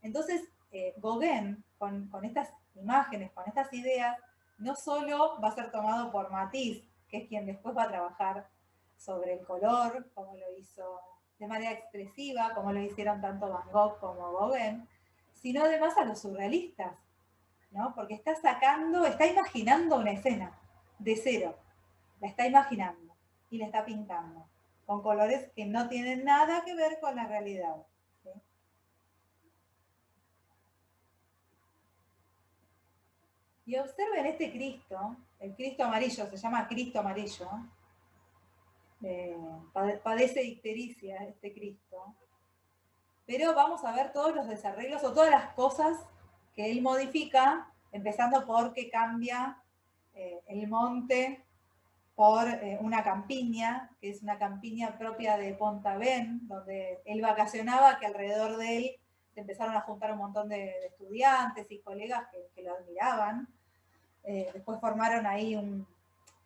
Entonces, Gauguin, con estas imágenes, con estas ideas, no solo va a ser tomado por Matisse, que es quien después va a trabajar sobre el color, como lo hizo de manera expresiva, como lo hicieron tanto Van Gogh como Gauguin, sino además a los surrealistas, ¿no? Porque está imaginando una escena de cero, la está imaginando y la está pintando, con colores que no tienen nada que ver con la realidad. ¿Sí? Y observen este Cristo, el Cristo amarillo, se llama Cristo amarillo, padece ictericia este Cristo, pero vamos a ver todos los desarreglos o todas las cosas que él modifica, empezando por que cambia el monte por una campiña, que es una campiña propia de Pont-Aven, donde él vacacionaba, que alrededor de él se empezaron a juntar un montón de estudiantes y colegas que lo admiraban. Después formaron ahí un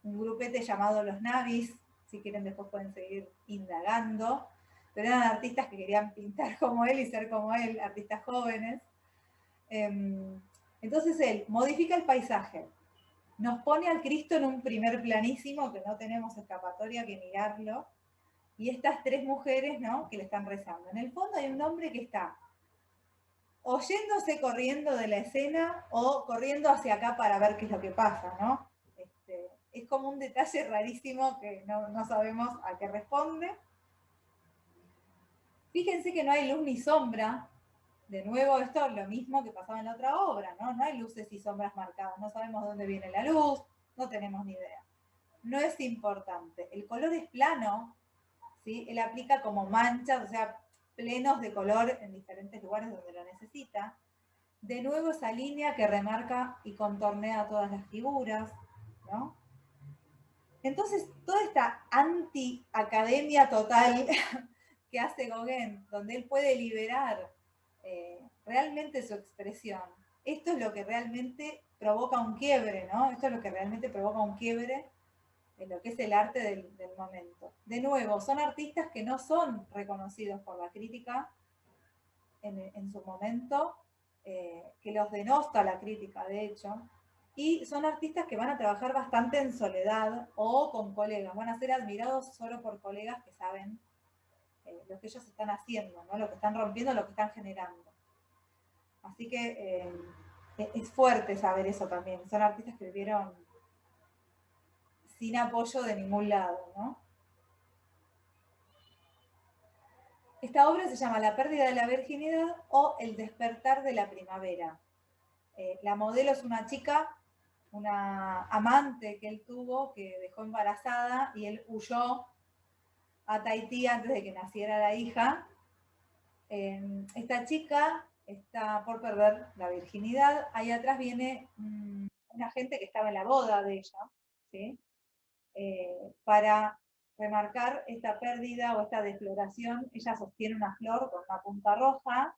grupete llamado Los Navis, si quieren después pueden seguir indagando, pero eran artistas que querían pintar como él y ser como él, artistas jóvenes. Entonces él modifica el paisaje, nos pone al Cristo en un primer planísimo que no tenemos escapatoria que mirarlo, y estas tres mujeres, ¿no?, que le están rezando. En el fondo hay un hombre que está o yéndose corriendo de la escena o corriendo hacia acá para ver qué es lo que pasa, ¿no? Es como un detalle rarísimo que no sabemos a qué responde. Fíjense que no hay luz ni sombra. De nuevo, esto es lo mismo que pasaba en la otra obra, ¿no? No hay luces y sombras marcadas. No sabemos dónde viene la luz, no tenemos ni idea. No es importante. El color es plano, ¿sí? Él aplica como manchas, o sea, plenos de color en diferentes lugares donde lo necesita. De nuevo esa línea que remarca y contornea todas las figuras, ¿no? Entonces, toda esta anti-academia total que hace Gauguin, donde él puede liberar realmente su expresión, esto es lo que realmente provoca un quiebre, ¿no? Esto es lo que realmente provoca un quiebre en lo que es el arte del momento. De nuevo, son artistas que no son reconocidos por la crítica en su momento, que los denosta la crítica, de hecho, y son artistas que van a trabajar bastante en soledad o con colegas, van a ser admirados solo por colegas que saben lo que ellos están haciendo, ¿no? Lo que están rompiendo, lo que están generando. Así que es fuerte saber eso también. Son artistas que vivieron sin apoyo de ningún lado, ¿no? Esta obra se llama La pérdida de la virginidad o El despertar de la primavera. La modelo es una chica una amante que él tuvo que dejó embarazada y él huyó a Tahití antes de que naciera la hija. Esta chica está por perder la virginidad. Ahí atrás viene una gente que estaba en la boda de ella, ¿sí? Para remarcar esta pérdida o esta defloración. Ella sostiene una flor con una punta roja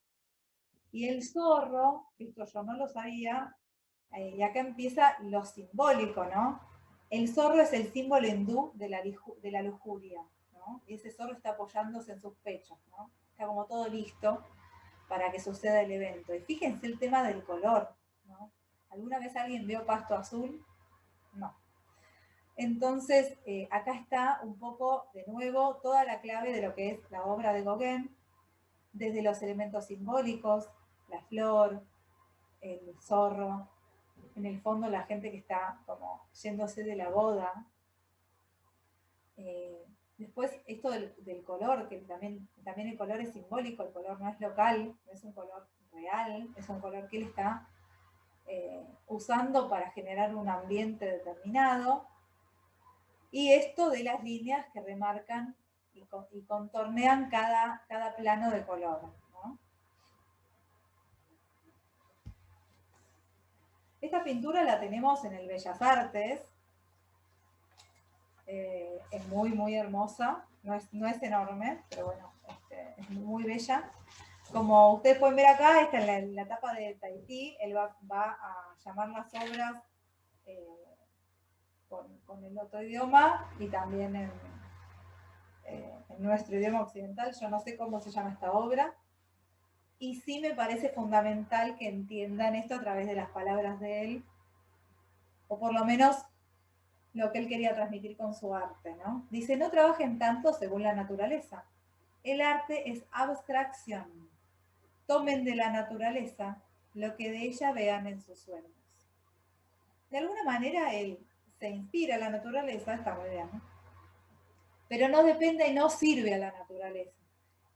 y el zorro, esto yo no lo sabía, y acá empieza lo simbólico, ¿no? El zorro es el símbolo hindú de la lujuria, ¿no? Y ese zorro está apoyándose en sus pechos, ¿no? Está como todo listo para que suceda el evento. Y fíjense el tema del color, ¿no? ¿Alguna vez alguien vio pasto azul? No. Entonces, acá está un poco, de nuevo, toda la clave de lo que es la obra de Gauguin, desde los elementos simbólicos, la flor, el zorro, en el fondo la gente que está como yéndose de la boda. Después esto del color, que también el color es simbólico, el color no es local, no es un color real, es un color que él está usando para generar un ambiente determinado. Y esto de las líneas que remarcan y contornean cada plano de color, ¿no? Esta pintura la tenemos en el Bellas Artes, es muy, muy hermosa, no es enorme, pero bueno, es muy bella. Como ustedes pueden ver acá, está en la etapa de Tahití, él va a llamar las obras con el otro idioma y también en nuestro idioma occidental. Yo no sé cómo se llama esta obra, y sí me parece fundamental que entiendan esto a través de las palabras de él, o por lo menos lo que él quería transmitir con su arte, ¿no? Dice, no trabajen tanto según la naturaleza. El arte es abstracción. Tomen de la naturaleza lo que de ella vean en sus sueños. De alguna manera él se inspira a la naturaleza, está muy bien, ¿no? Pero no depende y no sirve a la naturaleza.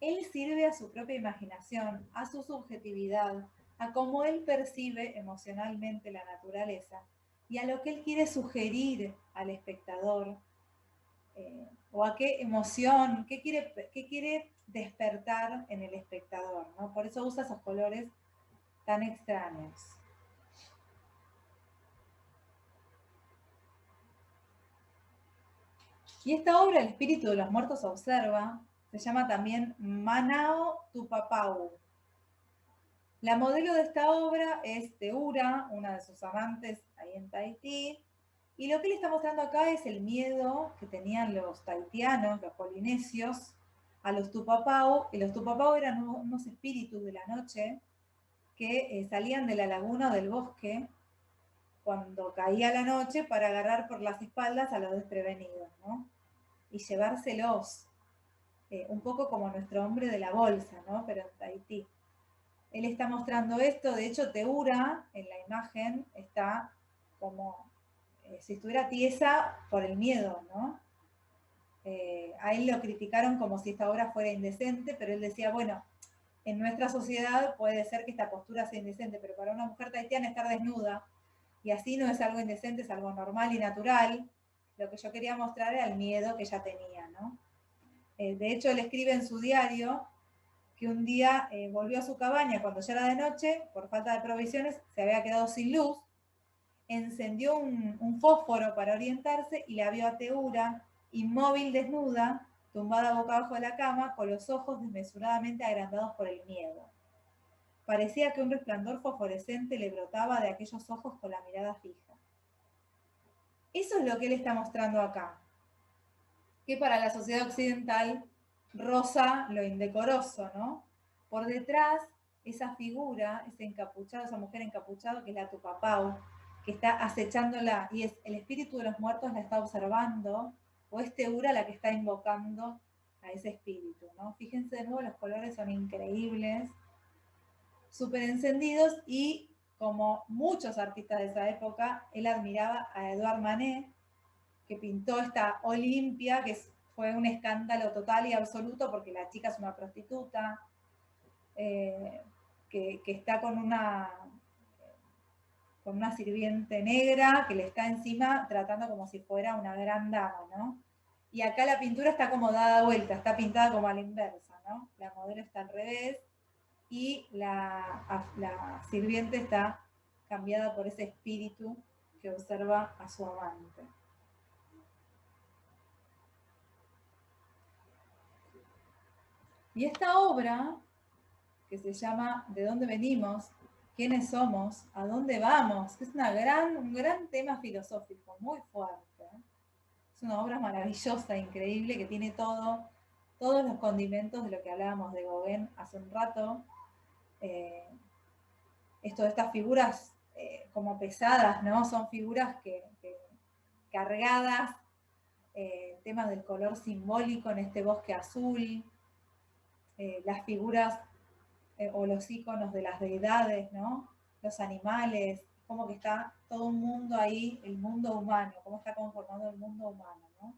Él sirve a su propia imaginación, a su subjetividad, a cómo él percibe emocionalmente la naturaleza y a lo que él quiere sugerir al espectador, o a qué emoción, qué quiere despertar en el espectador, ¿no? Por eso usa esos colores tan extraños. Y esta obra, El espíritu de los muertos observa, se llama también Manao Tupapau. La modelo de esta obra es Teura, una de sus amantes ahí en Tahití, y lo que le está mostrando acá es el miedo que tenían los tahitianos, los polinesios, a los Tupapau, y los Tupapau eran unos espíritus de la noche que salían de la laguna o del bosque cuando caía la noche para agarrar por las espaldas a los desprevenidos, ¿no? Y llevárselos, un poco como nuestro hombre de la bolsa, ¿no? Pero en Tahití. Él está mostrando esto, de hecho Teura en la imagen está como si estuviera tiesa por el miedo, ¿no? A él lo criticaron como si esta obra fuera indecente, pero él decía, bueno, en nuestra sociedad puede ser que esta postura sea indecente, pero para una mujer tahitiana estar desnuda, y así no es algo indecente, es algo normal y natural. Lo que yo quería mostrar era el miedo que ella tenía, ¿no? De hecho, él escribe en su diario que un día volvió a su cabaña cuando ya era de noche, por falta de provisiones, se había quedado sin luz, encendió un fósforo para orientarse y la vio a Teura, inmóvil, desnuda, tumbada boca abajo de la cama, con los ojos desmesuradamente agrandados por el miedo. Parecía que un resplandor fosforescente le brotaba de aquellos ojos con la mirada fija. Eso es lo que él está mostrando acá, que para la sociedad occidental roza lo indecoroso, ¿no? Por detrás, esa figura, ese encapuchado, esa mujer encapuchada que es la Tupapau, que está acechándola, y es el espíritu de los muertos la está observando, o es Teura la que está invocando a ese espíritu, ¿no? Fíjense de nuevo, los colores son increíbles, súper encendidos, y como muchos artistas de esa época, él admiraba a Edouard Manet, que pintó esta Olimpia, que fue un escándalo total y absoluto porque la chica es una prostituta, que está con con una sirviente negra que le está encima tratando como si fuera una gran dama, ¿no? Y acá la pintura está como dada vuelta, está pintada como a la inversa, ¿no? La modelo está al revés y la sirviente está cambiada por ese espíritu que observa a su amante. Y esta obra, que se llama ¿De dónde venimos? ¿Quiénes somos? ¿A dónde vamos? Es un gran tema filosófico, muy fuerte. Es una obra maravillosa, increíble, que tiene todos los condimentos de lo que hablábamos de Gauguin hace un rato. Esto de estas figuras como pesadas, ¿no? Son figuras que cargadas, el tema del color simbólico en este bosque azul, las figuras o los iconos de las deidades, ¿no? Los animales, como que está todo un mundo ahí, el mundo humano, cómo está conformado el mundo humano, ¿no?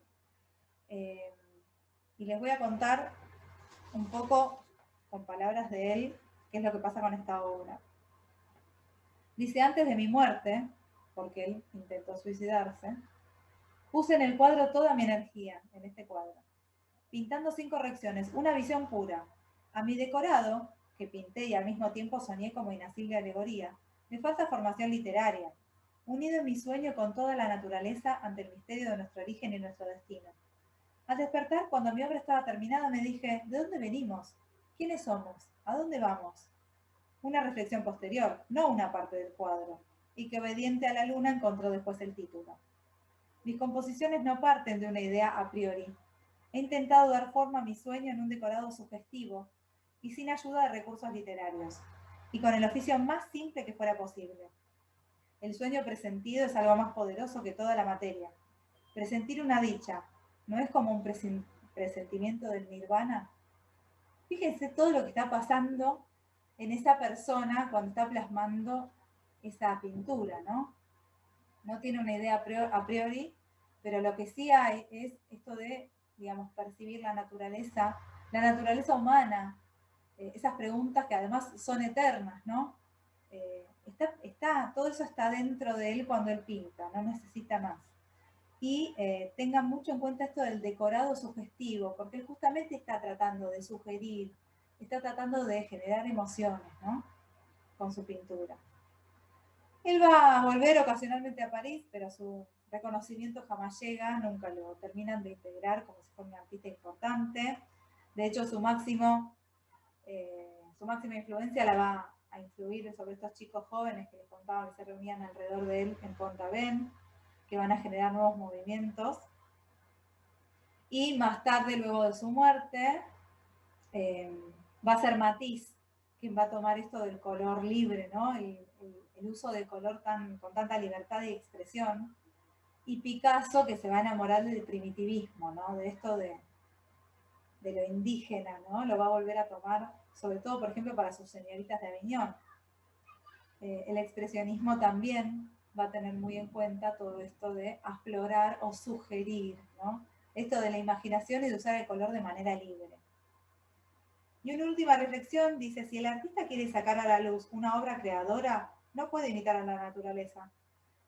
Y les voy a contar un poco, con palabras de él, qué es lo que pasa con esta obra. Dice, antes de mi muerte, porque él intentó suicidarse, puse en el cuadro toda mi energía, en este cuadro, pintando sin correcciones, una visión pura. A mi decorado, que pinté y al mismo tiempo soñé como inacible alegoría, me falta formación literaria, unido en mi sueño con toda la naturaleza ante el misterio de nuestro origen y nuestro destino. Al despertar, cuando mi obra estaba terminada, me dije, ¿de dónde venimos? ¿Quiénes somos? ¿A dónde vamos? Una reflexión posterior, no una parte del cuadro, y que obediente a la luna encontró después el título. Mis composiciones no parten de una idea a priori. He intentado dar forma a mi sueño en un decorado sugestivo y sin ayuda de recursos literarios, y con el oficio más simple que fuera posible. El sueño presentido es algo más poderoso que toda la materia. Presentir una dicha, ¿no es como un presentimiento del nirvana? Fíjense todo lo que está pasando en esa persona cuando está plasmando esa pintura, ¿no? No tiene una idea a priori, pero lo que sí hay es esto de, digamos, percibir la naturaleza humana, esas preguntas que además son eternas, ¿no? Todo eso está dentro de él cuando él pinta, no necesita más. Y tengan mucho en cuenta esto del decorado sugestivo, porque él justamente está tratando de sugerir, está tratando de generar emociones, ¿no? Con su pintura. Él va a volver ocasionalmente a París, pero su reconocimiento jamás llega, nunca lo terminan de integrar como si fuera un artista importante. De hecho, su máxima influencia la va a influir sobre estos chicos jóvenes que les contaba que se reunían alrededor de él en Pont-Aven, que van a generar nuevos movimientos. Y más tarde, luego de su muerte, va a ser Matisse quien va a tomar esto del color libre, ¿no? El uso del color con tanta libertad y expresión. Y Picasso, que se va a enamorar del primitivismo, ¿no? De esto de lo indígena, ¿no? Lo va a volver a tomar, sobre todo, por ejemplo, para sus señoritas de Aviñón. El expresionismo también va a tener muy en cuenta todo esto de aflorar o sugerir, ¿no? Esto de la imaginación y de usar el color de manera libre. Y una última reflexión dice, si el artista quiere sacar a la luz una obra creadora, no puede imitar a la naturaleza,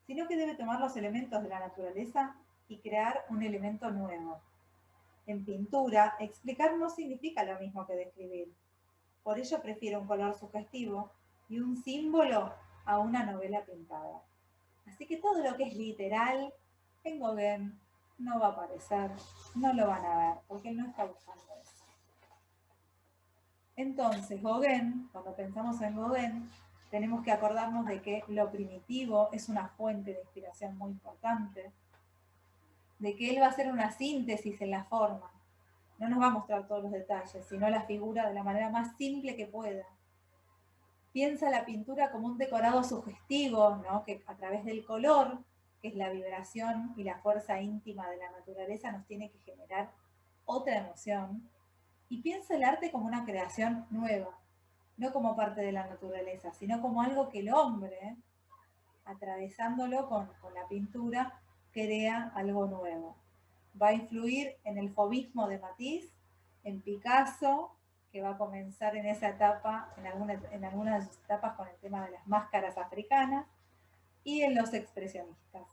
sino que debe tomar los elementos de la naturaleza y crear un elemento nuevo. En pintura, explicar no significa lo mismo que describir. Por ello prefiero un color sugestivo y un símbolo a una novela pintada. Así que todo lo que es literal en Gauguin no va a aparecer, no lo van a ver, porque él no está buscando eso. Entonces, Gauguin, cuando pensamos en Gauguin, tenemos que acordarnos de que lo primitivo es una fuente de inspiración muy importante, de que él va a hacer una síntesis en la forma. No nos va a mostrar todos los detalles, sino la figura de la manera más simple que pueda. Piensa la pintura como un decorado sugestivo, ¿no? Que a través del color, que es la vibración y la fuerza íntima de la naturaleza, nos tiene que generar otra emoción. Y piensa el arte como una creación nueva, no como parte de la naturaleza, sino como algo que el hombre, atravesándolo con la pintura, crea algo nuevo. Va a influir en el fauvismo de Matisse, en Picasso, que va a comenzar en esa etapa, en alguna de sus etapas con el tema de las máscaras africanas, y en los expresionistas.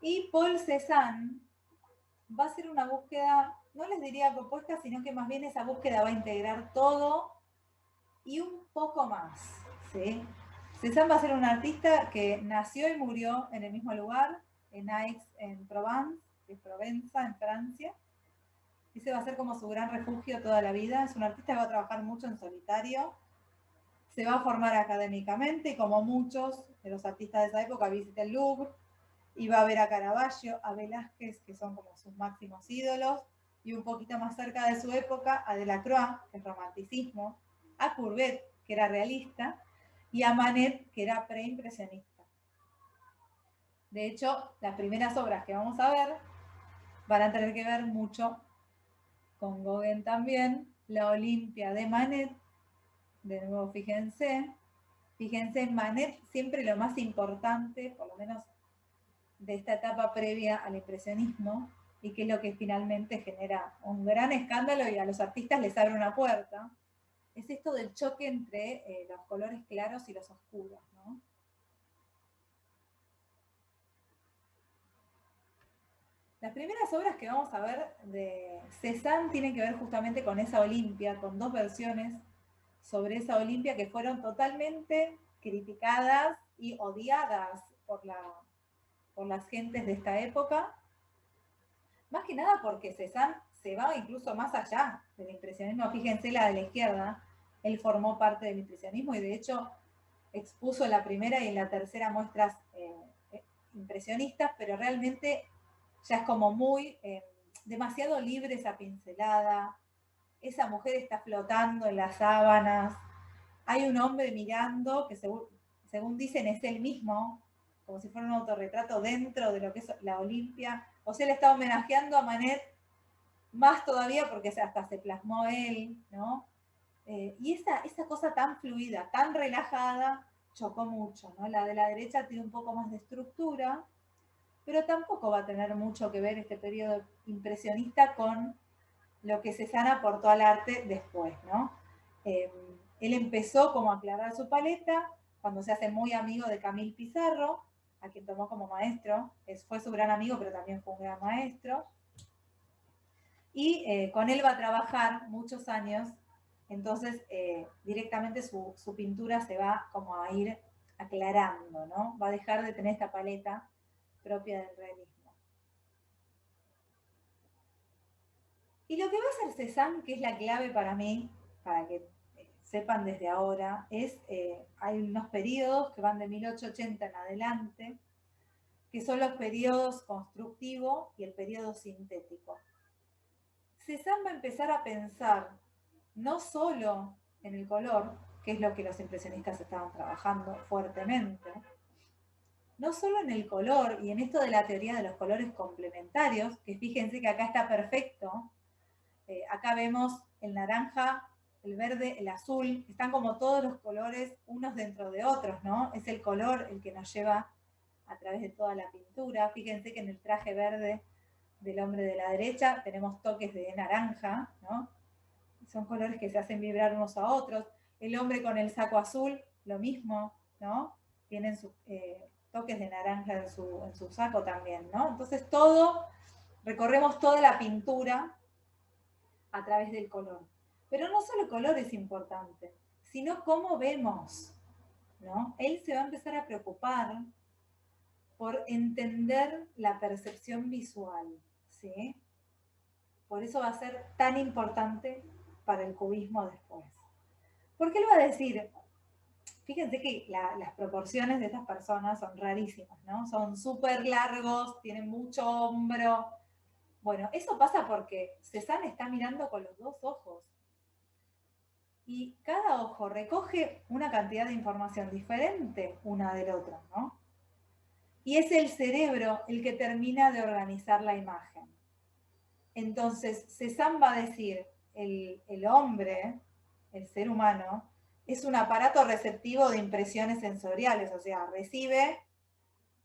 Y Paul Cézanne va a hacer una búsqueda, no les diría propuesta, sino que más bien esa búsqueda va a integrar todo y un poco más, ¿sí? Cézanne va a ser un artista que nació y murió en el mismo lugar, en Aix, en Provence, que es Provenza, en Francia. Ese va a ser como su gran refugio toda la vida. Es un artista que va a trabajar mucho en solitario, se va a formar académicamente y como muchos de los artistas de esa época visita el Louvre y va a ver a Caravaggio, a Velázquez, que son como sus máximos ídolos, y un poquito más cerca de su época a Delacroix, que es romanticismo, a Courbet, que era realista, y a Manet, que era preimpresionista. De hecho, las primeras obras que vamos a ver van a tener que ver mucho con Gauguin también, la Olimpia de Manet, de nuevo fíjense en Manet, siempre lo más importante, por lo menos de esta etapa previa al impresionismo, y que es lo que finalmente genera un gran escándalo y a los artistas les abre una puerta, es esto del choque entre los colores claros y los oscuros, ¿no? Las primeras obras que vamos a ver de Cézanne tienen que ver justamente con esa Olimpia, con dos versiones sobre esa Olimpia que fueron totalmente criticadas y odiadas por las gentes de esta época, más que nada porque Cézanne se va incluso más allá del impresionismo. Fíjense la de la izquierda, él formó parte del impresionismo y de hecho expuso en la primera y en la tercera muestras impresionistas, pero realmente ya es como muy demasiado libre esa pincelada. Esa mujer está flotando en las sábanas. Hay un hombre mirando que según dicen es él mismo, como si fuera un autorretrato dentro de lo que es la Olimpia. O sea, él está homenajeando a Manet más todavía porque hasta se plasmó él, ¿no? Y esa cosa tan fluida, tan relajada, chocó mucho, ¿no? La de la derecha tiene un poco más de estructura, pero tampoco va a tener mucho que ver este periodo impresionista con lo que Cézanne aportó al arte después, ¿no? Él empezó como a aclarar su paleta cuando se hace muy amigo de Camille Pissarro, a quien tomó como maestro. Fue su gran amigo, pero también fue un gran maestro. Y con él va a trabajar muchos años, entonces directamente su pintura se va como a ir aclarando, ¿no? Va a dejar de tener esta paleta propia del realismo. Y lo que va a hacer Cézanne, que es la clave para mí, para que sepan desde ahora, hay unos periodos que van de 1880 en adelante, que son los periodos constructivo y el periodo sintético. Cézanne va a empezar a pensar no solo en el color, que es lo que los impresionistas estaban trabajando fuertemente, no solo en el color y en esto de la teoría de los colores complementarios, que fíjense que acá está perfecto, acá vemos el naranja, el verde, el azul, están como todos los colores unos dentro de otros, ¿no? Es el color el que nos lleva a través de toda la pintura. Fíjense que en el traje verde del hombre de la derecha tenemos toques de naranja, ¿no? Son colores que se hacen vibrar unos a otros. El hombre con el saco azul, lo mismo, ¿no? Tienen sus toques de naranja en su saco también, ¿no? Entonces recorremos toda la pintura a través del color. Pero no solo el color es importante, sino cómo vemos, ¿no? Él se va a empezar a preocupar por entender la percepción visual, ¿sí? Por eso va a ser tan importante para el cubismo después. Porque él va a decir, fíjense que las proporciones de estas personas son rarísimas, ¿no? Son súper largos, tienen mucho hombro. Bueno, eso pasa porque Cézanne está mirando con los dos ojos. Y cada ojo recoge una cantidad de información diferente una del otro, ¿no? Y es el cerebro el que termina de organizar la imagen. Entonces, Cézanne va a decir, el hombre, el ser humano, es un aparato receptivo de impresiones sensoriales, o sea, recibe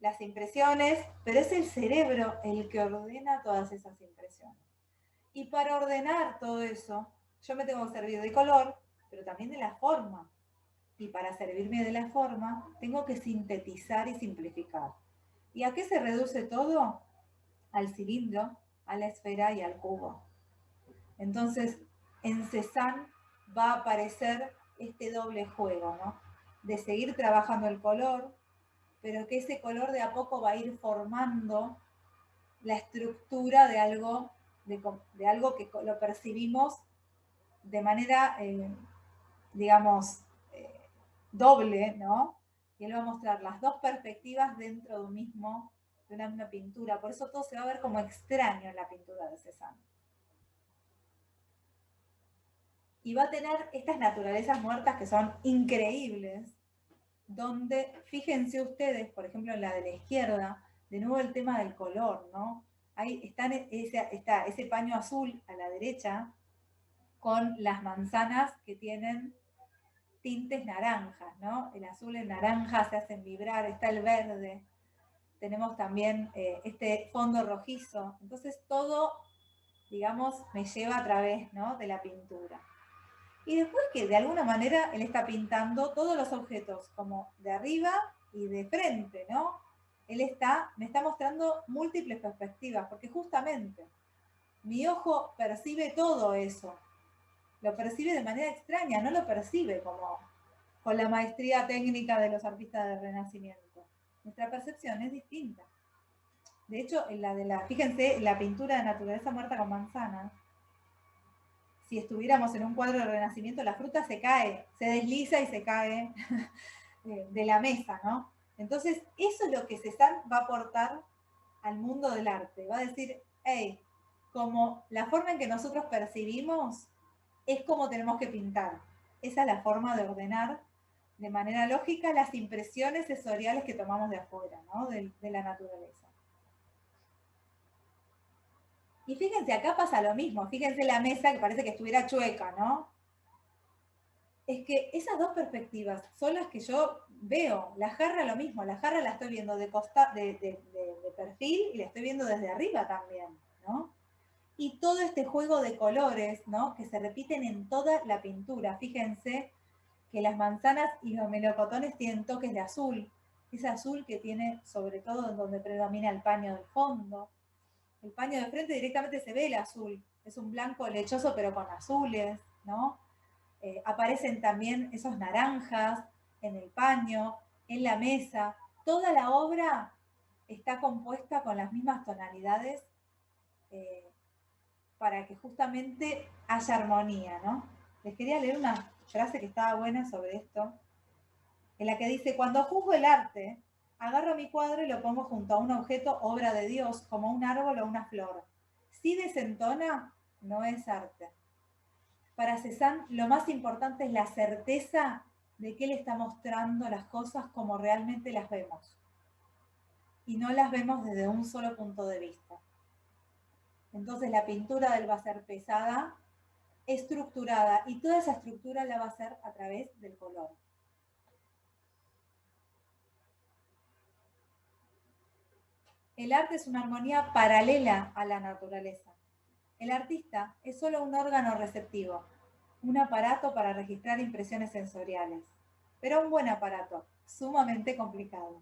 las impresiones, pero es el cerebro el que ordena todas esas impresiones. Y para ordenar todo eso, yo me tengo que servir de color, pero también de la forma. Y para servirme de la forma, tengo que sintetizar y simplificar. ¿Y a qué se reduce todo? Al cilindro, a la esfera y al cubo. Entonces, en Cézanne va a aparecer este doble juego, ¿no? De seguir trabajando el color, pero que ese color de a poco va a ir formando la estructura de algo que lo percibimos de manera, digamos, doble, ¿no? Y él va a mostrar las dos perspectivas dentro de una misma pintura. Por eso todo se va a ver como extraño en la pintura de Cézanne. Y va a tener estas naturalezas muertas que son increíbles, donde, fíjense ustedes, por ejemplo, en la de la izquierda, de nuevo el tema del color, ¿no? Ahí está ese paño azul a la derecha con las manzanas que tienen tintes naranjas, ¿no? El azul y el naranja se hacen vibrar, está el verde, tenemos también este fondo rojizo. Entonces todo, digamos, me lleva a través, ¿no?, de la pintura. Y después que de alguna manera él está pintando todos los objetos, como de arriba y de frente, ¿no? Me está mostrando múltiples perspectivas, porque justamente mi ojo percibe todo eso, lo percibe de manera extraña, no lo percibe como con la maestría técnica de los artistas del Renacimiento. Nuestra percepción es distinta. De hecho, fíjense, la pintura de naturaleza muerta con manzanas, si estuviéramos en un cuadro de Renacimiento, la fruta se cae, se desliza y se cae de la mesa, ¿no? Entonces, eso es lo que Cézanne va a aportar al mundo del arte. Va a decir, hey, como la forma en que nosotros percibimos es como tenemos que pintar. Esa es la forma de ordenar de manera lógica las impresiones sensoriales que tomamos de afuera, ¿no?, de la naturaleza. Y fíjense, acá pasa lo mismo. Fíjense la mesa que parece que estuviera chueca, ¿no? Es que esas dos perspectivas son las que yo veo. La jarra lo mismo, la jarra la estoy viendo de perfil y la estoy viendo desde arriba también, ¿no? Y todo este juego de colores, ¿no?, que se repiten en toda la pintura. Fíjense que las manzanas y los melocotones tienen toques de azul. Ese azul que tiene sobre todo en donde predomina el paño del fondo. El paño de frente directamente se ve el azul. Es un blanco lechoso pero con azules, ¿no? Aparecen también esos naranjas en el paño, en la mesa. Toda la obra está compuesta con las mismas tonalidades para que justamente haya armonía, ¿no? Les quería leer una frase que estaba buena sobre esto, en la que dice: cuando juzgo el arte, agarro mi cuadro y lo pongo junto a un objeto, obra de Dios, como un árbol o una flor. Si desentona, no es arte. Para Cézanne, lo más importante es la certeza de que él está mostrando las cosas como realmente las vemos. Y no las vemos desde un solo punto de vista. Entonces la pintura de él va a ser pesada, estructurada, y toda esa estructura la va a hacer a través del color. El arte es una armonía paralela a la naturaleza. El artista es solo un órgano receptivo, un aparato para registrar impresiones sensoriales, pero un buen aparato, sumamente complicado.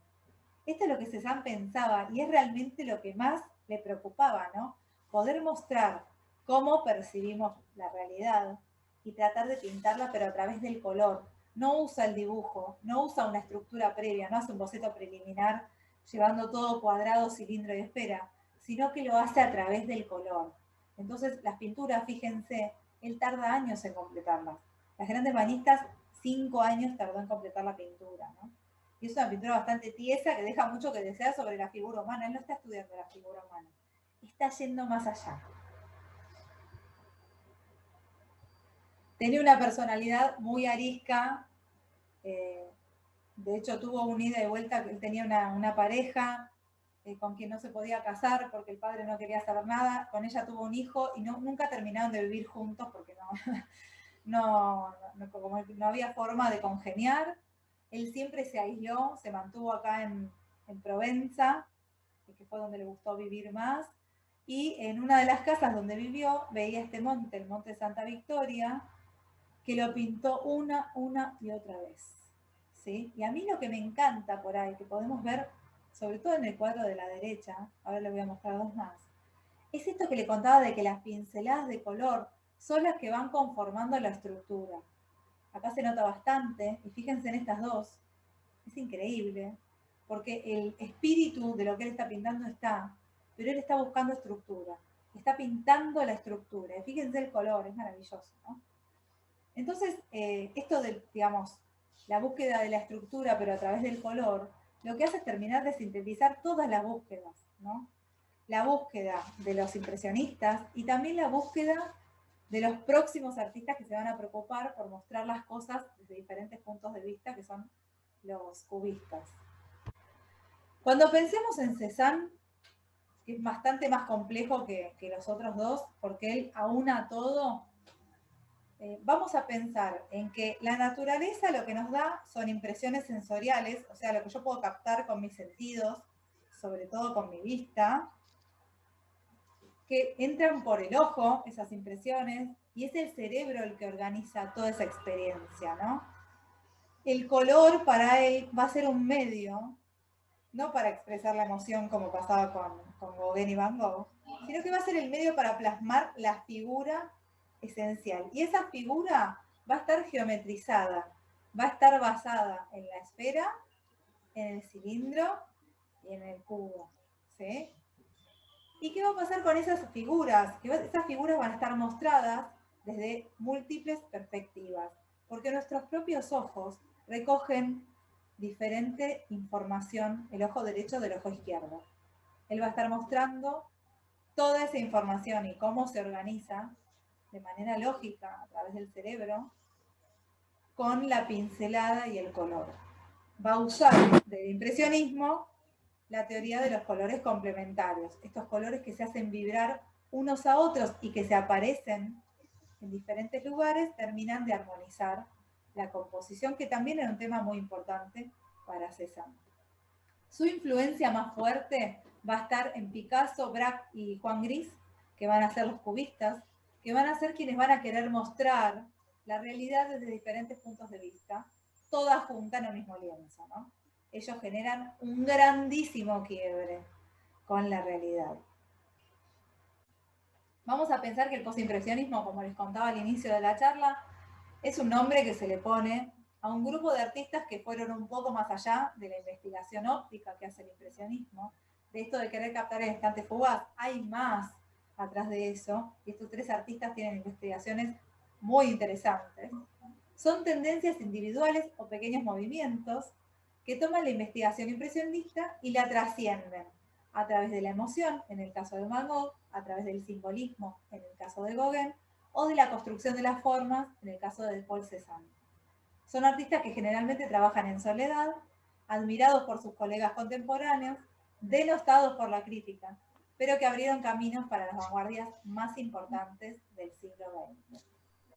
Esto es lo que Cézanne pensaba y es realmente lo que más le preocupaba, ¿no? Poder mostrar cómo percibimos la realidad y tratar de pintarla, pero a través del color. No usa el dibujo, no usa una estructura previa, no hace un boceto preliminar llevando todo cuadrado, cilindro y esfera, sino que lo hace a través del color. Entonces, las pinturas, fíjense, él tarda años en completarlas. Las grandes bañistas, 5 años tardó en completar la pintura, ¿no? Y es una pintura bastante tiesa que deja mucho que desear sobre la figura humana. Él no está estudiando la figura humana, está yendo más allá. Tenía una personalidad muy arisca, de hecho tuvo un ida y vuelta, él tenía una pareja con quien no se podía casar porque el padre no quería saber nada, con ella tuvo un hijo y nunca terminaron de vivir juntos porque como no había forma de congeniar. Él siempre se aisló, se mantuvo acá en Provenza, que fue donde le gustó vivir más, y en una de las casas donde vivió veía este monte, el Monte Santa Victoria, que lo pintó una y otra vez. ¿Sí? Y a mí lo que me encanta por ahí, que podemos ver, sobre todo en el cuadro de la derecha, ahora le voy a mostrar dos más, es esto que le contaba de que las pinceladas de color son las que van conformando la estructura. Acá se nota bastante, y fíjense en estas dos, es increíble, porque el espíritu de lo que él está pintando está, pero él está buscando estructura, está pintando la estructura, y fíjense el color, es maravilloso, ¿no? Entonces, esto de, digamos, la búsqueda de la estructura, pero a través del color, lo que hace es terminar de sintetizar todas las búsquedas, ¿no? La búsqueda de los impresionistas y también la búsqueda de los próximos artistas que se van a preocupar por mostrar las cosas desde diferentes puntos de vista, que son los cubistas. Cuando pensemos en Cézanne, que es bastante más complejo que los otros dos, porque él aúna todo, vamos a pensar en que la naturaleza lo que nos da son impresiones sensoriales, o sea, lo que yo puedo captar con mis sentidos, sobre todo con mi vista, que entran por el ojo, esas impresiones, y es el cerebro el que organiza toda esa experiencia, ¿no? El color para él va a ser un medio, no para expresar la emoción como pasaba con Gauguin y Van Gogh, sino que va a ser el medio para plasmar la figura esencial. Y esa figura va a estar geometrizada, va a estar basada en la esfera, en el cilindro y en el cubo, ¿sí? ¿Y qué va a pasar con esas figuras? Esas figuras van a estar mostradas desde múltiples perspectivas, porque nuestros propios ojos recogen diferente información, el ojo derecho del ojo izquierdo. Él va a estar mostrando toda esa información y cómo se organiza de manera lógica a través del cerebro con la pincelada y el color. Va a usar del impresionismo la teoría de los colores complementarios, estos colores que se hacen vibrar unos a otros y que se aparecen en diferentes lugares, terminan de armonizar la composición, que también era un tema muy importante para Cézanne. Su influencia más fuerte va a estar en Picasso, Braque y Juan Gris, que van a ser los cubistas, que van a ser quienes van a querer mostrar la realidad desde diferentes puntos de vista, todas juntas en el mismo lienzo, ¿no? Ellos generan un grandísimo quiebre con la realidad. Vamos a pensar que el postimpresionismo, como les contaba al inicio de la charla, es un nombre que se le pone a un grupo de artistas que fueron un poco más allá de la investigación óptica que hace el impresionismo, de esto de querer captar el instante fugaz. Hay más atrás de eso, y estos tres artistas tienen investigaciones muy interesantes. Son tendencias individuales o pequeños movimientos que toman la investigación impresionista y la trascienden a través de la emoción, en el caso de Van Gogh, a través del simbolismo, en el caso de Gauguin, o de la construcción de las formas, en el caso de Paul Cézanne. Son artistas que generalmente trabajan en soledad, admirados por sus colegas contemporáneos, denostados por la crítica, pero que abrieron caminos para las vanguardias más importantes del siglo XX.